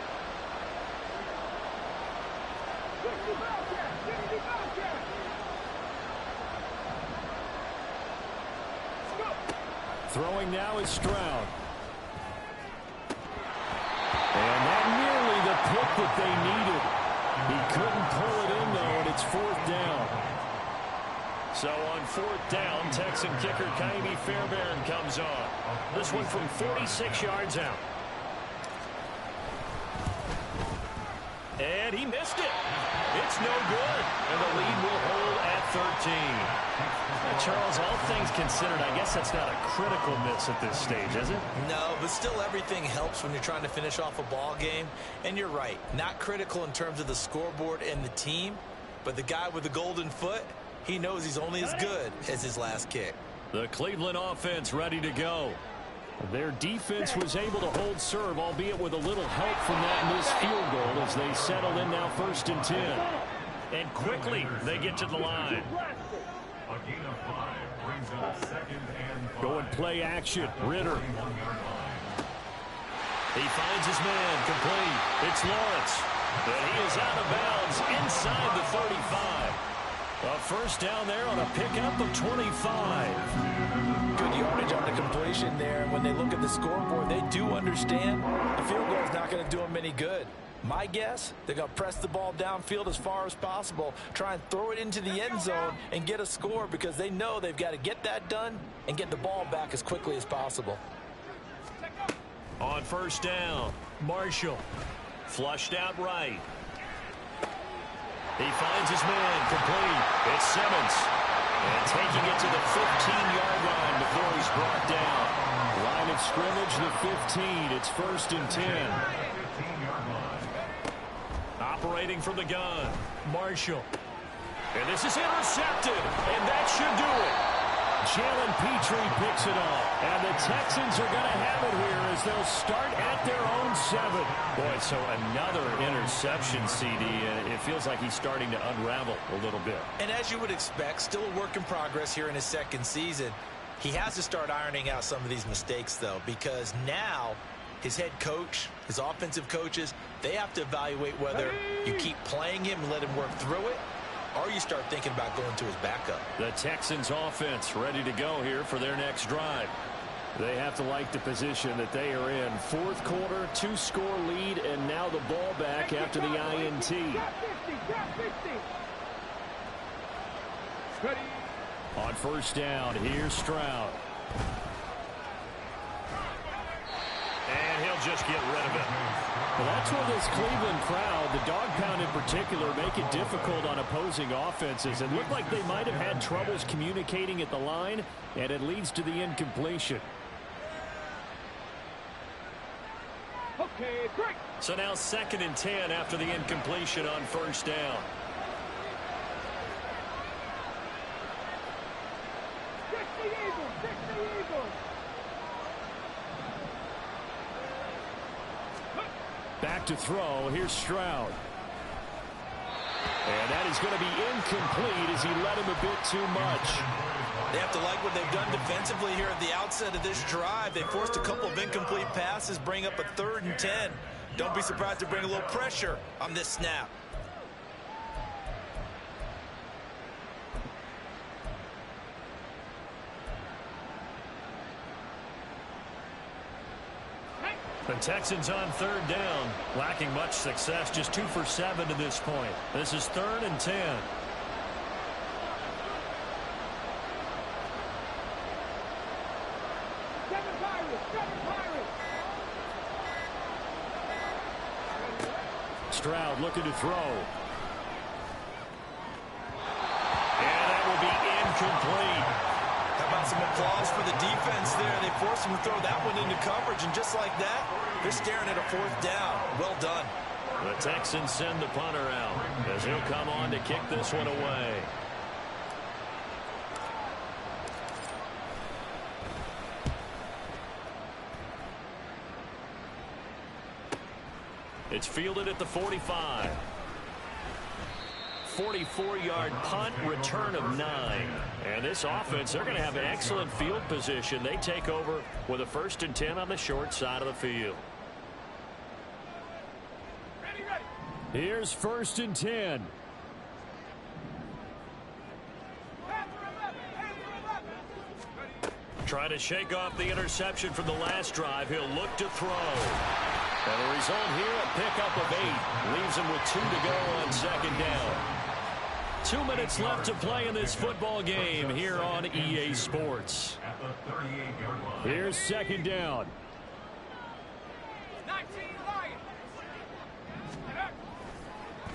Throwing now is Stroud. And that nearly the pick that they needed. He couldn't pull it in, though, and it's 4th down. So on 4th down, Texan kicker Kaimi Fairbairn comes on. This one from 46 yards out. And he missed it. It's no good. And the lead will hold at 13. Charles, all things considered, I guess that's not a critical miss at this stage, is it? No, but still everything helps when you're trying to finish off a ball game. And you're right, not critical in terms of the scoreboard and the team, but the guy with the golden foot, he knows he's only as good as his last kick. The Cleveland offense ready to go. Their defense was able to hold serve, albeit with a little help from that missed field goal as they settle in now 1st and 10. And quickly they get to the line. A gain of 5 brings up 2nd and 5. Going play action. Ritter. He finds his man complete. It's Lawrence. And he is out of bounds inside the 35. A first down there on a pickup of 25. Good yardage on the completion there. When they look at the scoreboard, they do understand the field goal is not going to do them any good. My guess, they're going to press the ball downfield as far as possible, try and throw it into the end zone and get a score because they know they've got to get that done and get the ball back as quickly as possible. On first down, Marshall. Flushed out right. He finds his man complete. It's Simmons. And taking it to the 15-yard line before he's brought down. Line of scrimmage, the 15. It's 1st and 10. Operating from the gun, Marshall. And this is intercepted, and that should do it. Jalen Petrie picks it up, and the Texans are going to have it here as they'll start at their own 7. Boy, so another interception, CD. It feels like he's starting to unravel a little bit. And as you would expect, still a work in progress here in his second season. He has to start ironing out some of these mistakes, though, because now his head coach, his offensive coaches, they have to evaluate whether you keep playing him and let him work through it, or you start thinking about going to his backup. The Texans offense ready to go here for their next drive. They have to like the position that they are in. 4th quarter, 2-score lead, and now the ball back after the INT. On first down, here's Stroud. And he'll just get rid of it. Well, that's where this Cleveland crowd, the dog pound in particular, make it difficult on opposing offenses. It looked like they might have had troubles communicating at the line, and it leads to the incompletion. Okay, great. So now 2nd and 10 after the incompletion on first down. Back to throw. Here's Stroud. And that is going to be incomplete as he led him a bit too much. They have to like what they've done defensively here at the outset of this drive. They forced a couple of incomplete passes, bring up a 3rd and 10. Don't be surprised to bring a little pressure on this snap. The Texans on 3rd down, lacking much success, just 2 for 7 to this point. This is 3rd and 10. Stroud looking to throw. And that will be incomplete. How about some applause for the defense there? They forced him to throw that one into coverage, and just like that, they're staring at a 4th down. Well done. The Texans send the punter out as he'll come on to kick this one away. It's fielded at the 45. 44-yard punt, return of 9. And this offense, they're going to have an excellent field position. They take over with a 1st and 10 on the short side of the field. Here's 1st and 10. Trying to shake off the interception from the last drive. He'll look to throw. And the result here, a pickup of 8. Leaves him with 2 to go on 2nd down. 2 minutes left to play in this football game here on EA Sports. Here's 2nd down.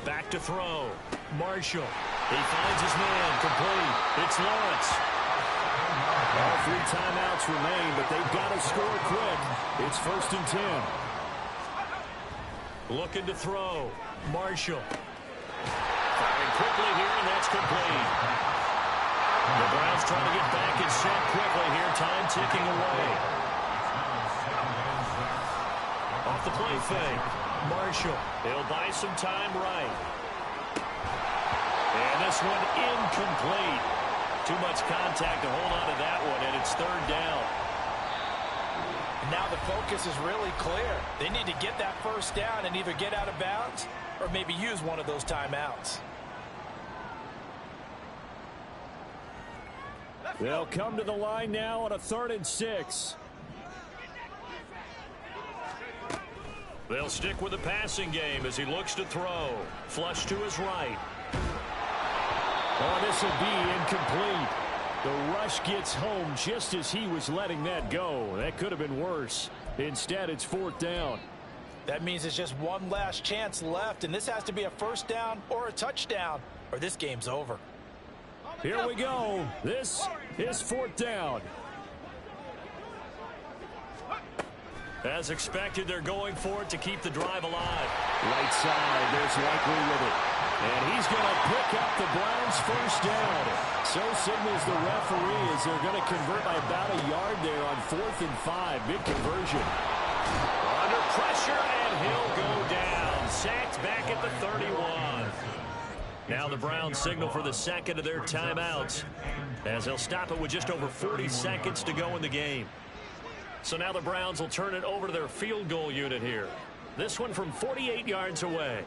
Back to throw. Marshall. He finds his man complete. It's Lawrence. All 3 timeouts remain, but they've got to score quick. It's 1st and 10. Looking to throw. Marshall. Firing quickly here, and that's complete. The Browns trying to get back and set quickly here. Time ticking away. Off the play fake. Marshall. He'll buy some time right. And this one incomplete. Too much contact to hold on to that one, and it's 3rd down. Now the focus is really clear. They need to get that 1st down and either get out of bounds or maybe use one of those timeouts. They'll come to the line now on a 3rd and 6. They'll stick with the passing game as he looks to throw. Flush to his right. Oh, this will be incomplete. The rush gets home just as he was letting that go. That could have been worse. Instead, it's 4th down. That means it's just one last chance left, and this has to be a first down or a touchdown, or this game's over. Here we go. This is 4th down. As expected, they're going for it to keep the drive alive. Right side, there's Likely with it. And he's going to pick up the Browns' first down. So signals the referee as they're going to convert by about a yard there on 4th and 5. Big conversion. Under pressure, and he'll go down. Sacked back at the 31. Now the Browns signal for the second of their timeouts as they'll stop it with just over 40 seconds to go in the game. So now the Browns will turn it over to their field goal unit here. This one from 48 yards away.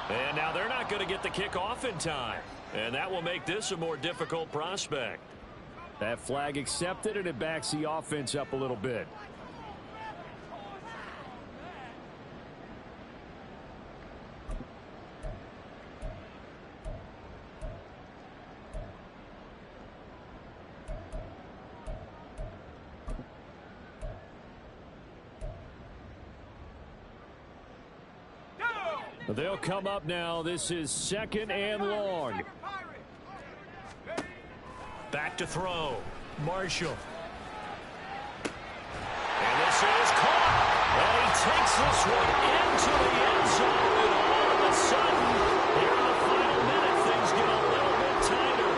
And now they're not going to get the kickoff in time. And that will make this a more difficult prospect. That flag accepted, and it backs the offense up a little bit. They'll come up now. This is 2nd and long. Back to throw. Marshall. And this is caught. And he takes this one into the end zone. And all of a sudden, here in the final minute, things get a little bit tighter.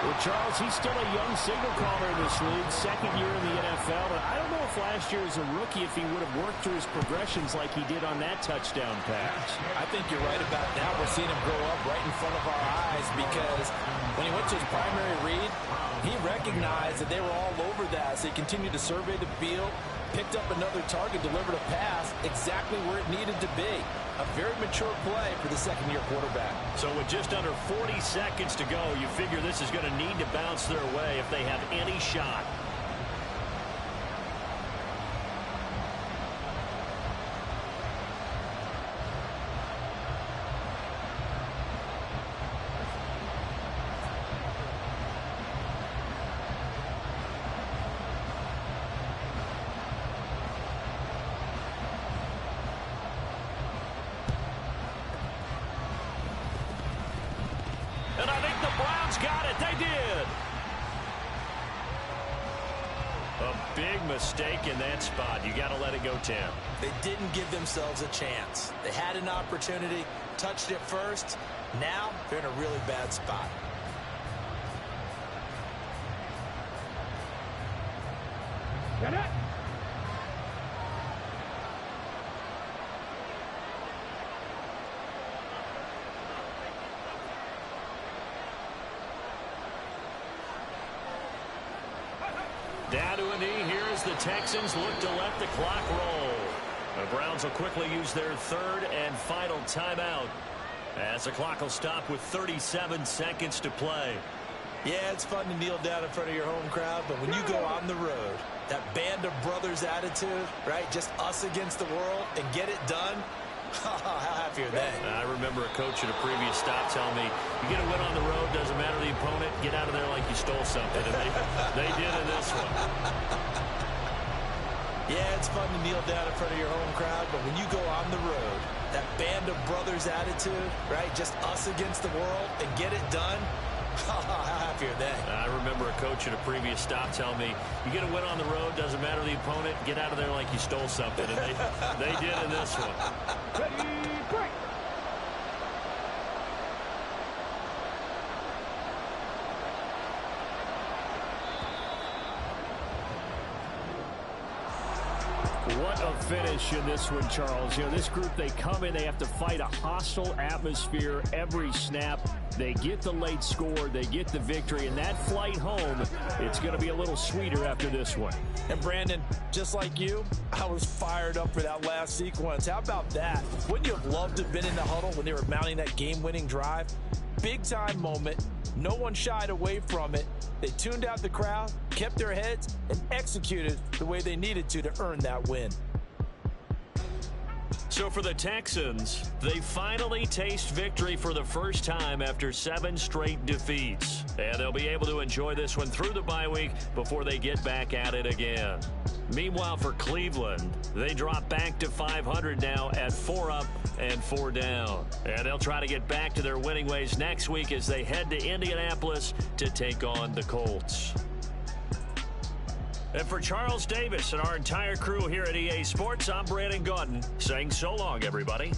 Well, Charles, he's still a young signal caller in this league. 2nd year in the NFL. And I don't know if last year as a rookie, if he would have worked through his progressions like he did on that touchdown pass. I think you're right about that. We're seeing him grow up right in front of our eyes because when he went to his primary read, he recognized that they were all over that. So he continued to survey the field, picked up another target, delivered a pass exactly where it needed to be. A very mature play for the second-year quarterback. So with just under 40 seconds to go, you figure this is going to need to bounce their way if they have any shot. And I think the Browns got it. They did. A big mistake in that spot. You got to let it go, Tim. They didn't give themselves a chance. They had an opportunity, touched it first. Now they're in a really bad spot. Get it. Down to a knee here as the Texans look to let the clock roll. The Browns will quickly use their 3rd and final timeout as the clock will stop with 37 seconds to play. Yeah, it's fun to kneel down in front of your home crowd, but when you go on the road, that band of brothers attitude, right, just us against the world and get it done, how happy are they? I remember a coach at a previous stop telling me, you get a win on the road, doesn't matter the opponent, get out of there like you stole something. And they did in this one. Yeah, it's fun to kneel down in front of your home crowd, but when you go on the road, that band of brothers attitude, right, just us against the world and get it done, how happy are they? I remember a coach at a previous stop telling me, you get a win on the road, doesn't matter the opponent, get out of there like you stole something. And they did in this one. Ready, break. a finish in this one, Charles. You know, this group, they come in, they have to fight a hostile atmosphere every snap. They get the late score, they get the victory, and that flight home, it's going to be a little sweeter after this one. And Brandon, just like you, I was fired up for that last sequence. How about that? Wouldn't you have loved to have been in the huddle when they were mounting that game-winning drive? Big-time moment. No one shied away from it. They tuned out the crowd, kept their heads, and executed the way they needed to earn that win. So for the Texans, they finally taste victory for the first time after 7 straight defeats. And they'll be able to enjoy this one through the bye week before they get back at it again. Meanwhile, for Cleveland, they drop back to 500 now at 4 up and 4 down. And they'll try to get back to their winning ways next week as they head to Indianapolis to take on the Colts. And for Charles Davis and our entire crew here at EA Sports, I'm Brandon Gaudin saying so long, everybody.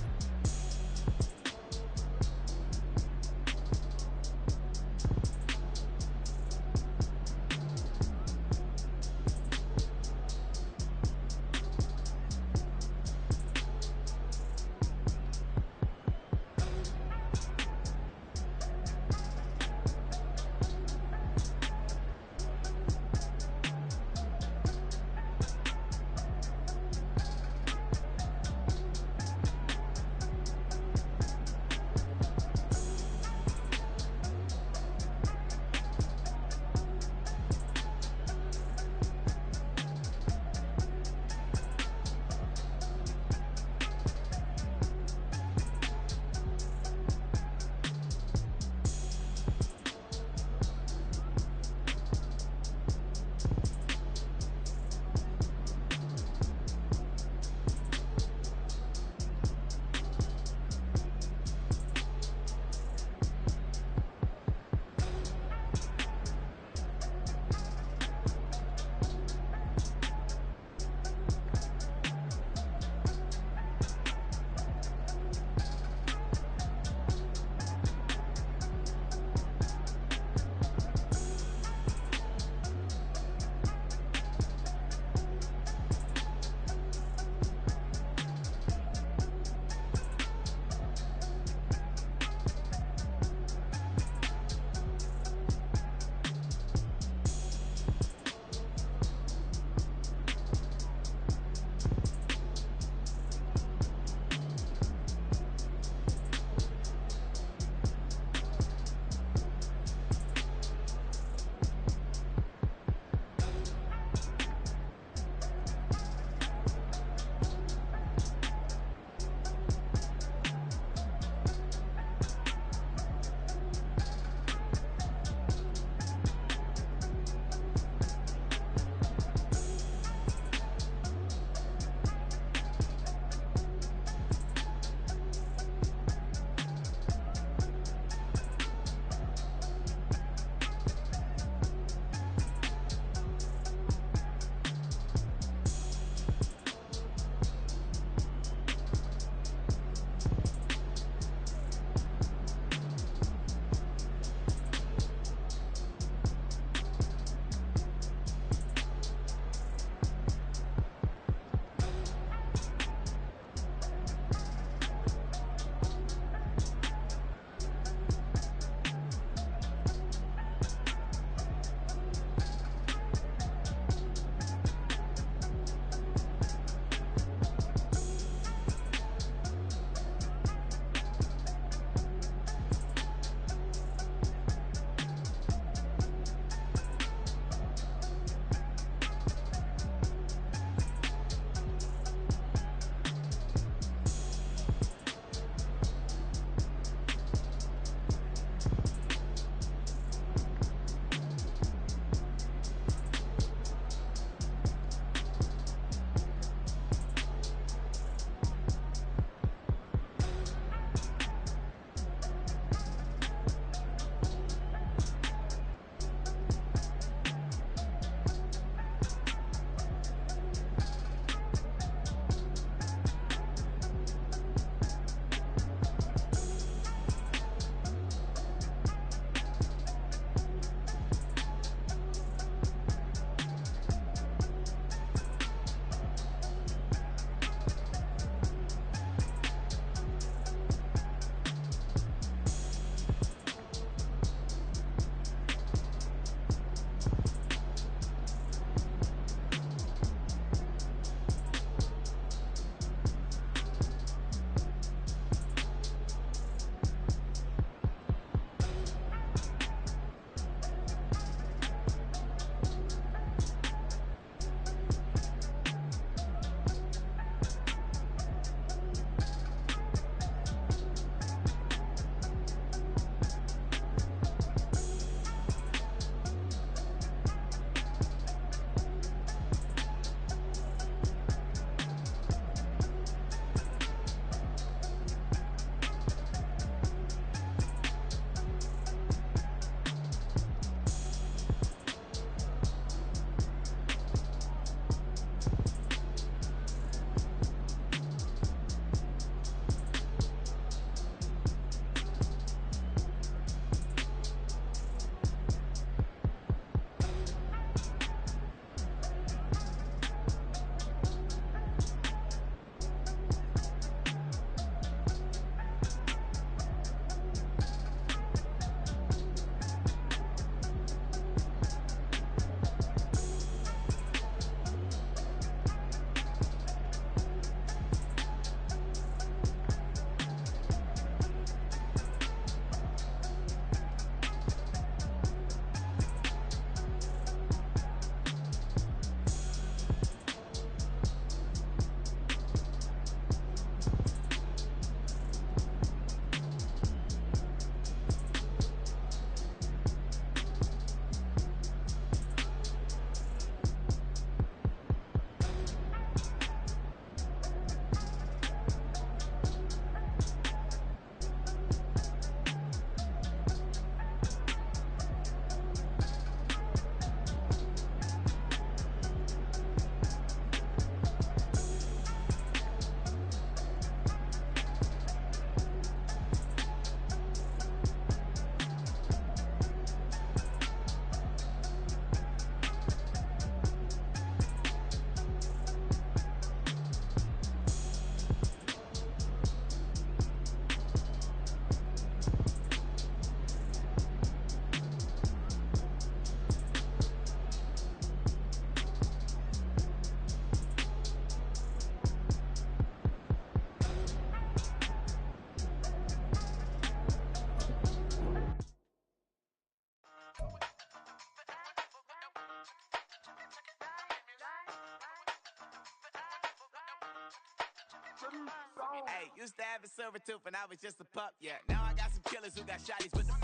Hey, used to have a silver tooth and I was just a pup, yeah. Now I got some killers who got shotties with the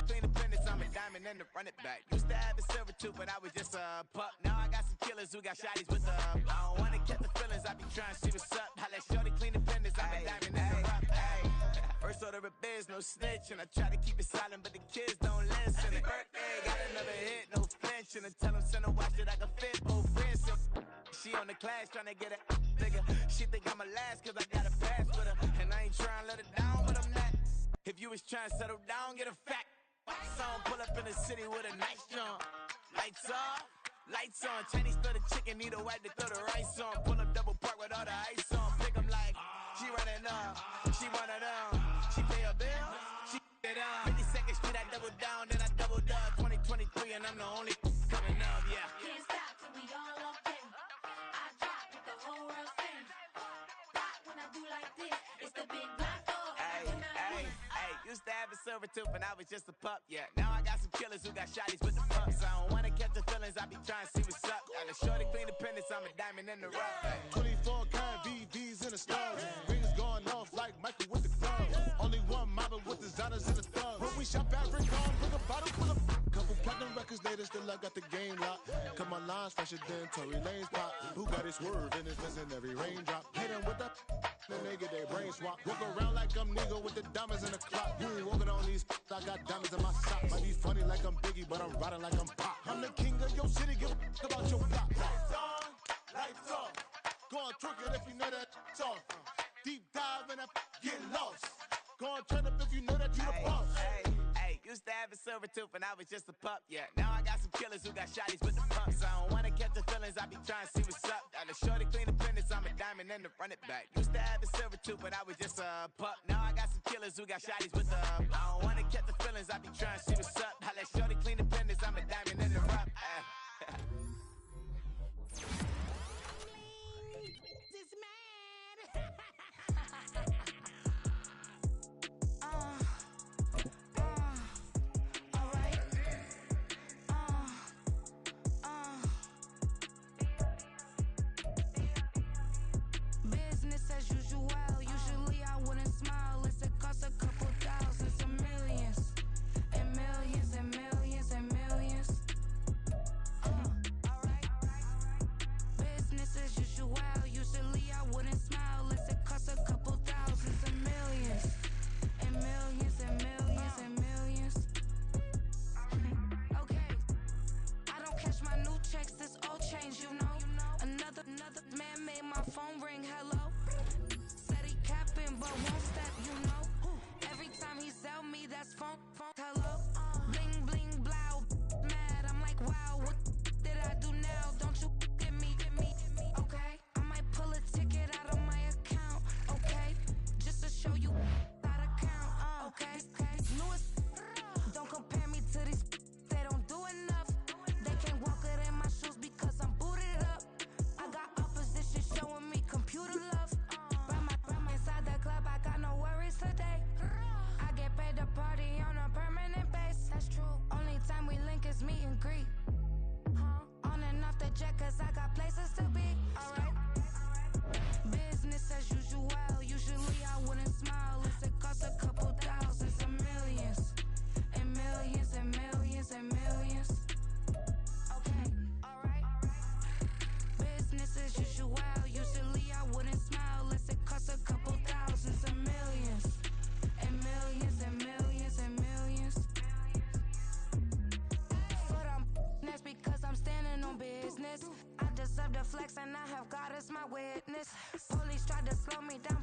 clean appendix, I'm a diamond and to run it back. Used to have a silver tooth, but I was just a pup. Now I got some killers who got shotties with the I don't wanna catch the feelings, I be trying to see what's up. I let shorty clean appendix, I'm a diamond and to rough. First order of biz, no snitch, and I try to keep it silent, but the kids don't listen. And birthday, got another hit, no flinch, and I tell them send a watch that I can fit both wrists. She on the class trying to get a nigga. She think I'm a last cause I got a pass with her, and I ain't trying to let her down, but I'm not. If you was trying to settle down, get a fact. Song, pull up in the city with a nice jump. Lights off, lights on. Chinese throw the chicken, need a wipe to throw the rice on. Pull up double park with all the ice on. Pick 'em like, she running up, she one of them. She pay her bill, she it up. 52nd Street, I double down, then I doubled up. 2023, and I'm the only coming up, yeah. Can't stop till we all okay. I drop with the whole world sing. Block when I do like this, it's the big block door. Hey, used to have a silver tooth and I was just a pup, yeah. Now I got some killers who got shotties with the pups. I don't wanna catch the feelings, I be trying to see what's up. Got a shorty clean appendix, I'm a diamond in the rough. 24 karat VVs in the stars. Rings going off like Michael with the gloves. Only one mobbing with designers in the thugs. When we shop at Rick on, bring a bottle full of couple platinum records later, still I got the game locked. Cause my lines fresher than Tory Lane's pop. Who got his swerve and it's missing every raindrop. Hit him with that, then they get their brain swap. Walk around like I'm nigga with the diamonds in the clock. You ain't walking on these, I got diamonds in my socks. Might be funny like I'm Biggie, but I'm riding like I'm Pop. I'm the king of your city, give a about your block. Lights on, lights off. Go on, twerk it if you know that off. Deep dive and I get lost. Go on, turn up if you know that you the boss. Hey, used to have a silver tooth and I was just a pup, yeah. Now I got some killers who got shotties with the pumps. I don't wanna catch the feelings, I be trying to see what's up. Got a shorty clean appendix, I'm a diamond and to run it back. Used to have a silver tooth, but I was just a pup. Now I got some killers who got shotties with the I don't wanna catch the feelings, I be trying to see what's up. I let shorty clean appendix, I'm a diamond and to rough. This man. Business as usual. Usually I wouldn't smile. It's it cost a couple thousands and millions. And millions and millions and millions. Alright. Business as usual. Usually I wouldn't smile. It's it cost a couple thousands and millions. And millions and millions and millions. Okay. I don't catch my new checks, this old change, you know. Another man made my phone ring, hello. Said he capping, but won't step, you know. Every time he sell me, that's phone, hello. Bling, bling, blow, mad, I'm like, wow, what did I do now? Don't you get me, okay? I might pull a ticket out of my account, okay? Just to show you how to count, okay? Louis, don't compare me to these, they don't do enough. They can't walk it in my shoes because I'm booted up. I got opposition showing me computer love. Ram inside the club, I got no worries today. I get paid to party on a permanent base. That's true. Only time we link is meet and greet. On and off the jet, cause I got places to be. Alright. Business as usual. Usually I wouldn't smile. It's it cost a couple thousands and millions. And millions and millions and millions. Okay, alright. Business as usual. Usually I wouldn't smile unless it cost a couple thousands and millions. And millions and millions and millions. For them, that's because I'm standing on business. I deserve the flex and I have God as my witness. Police tried to slow me down,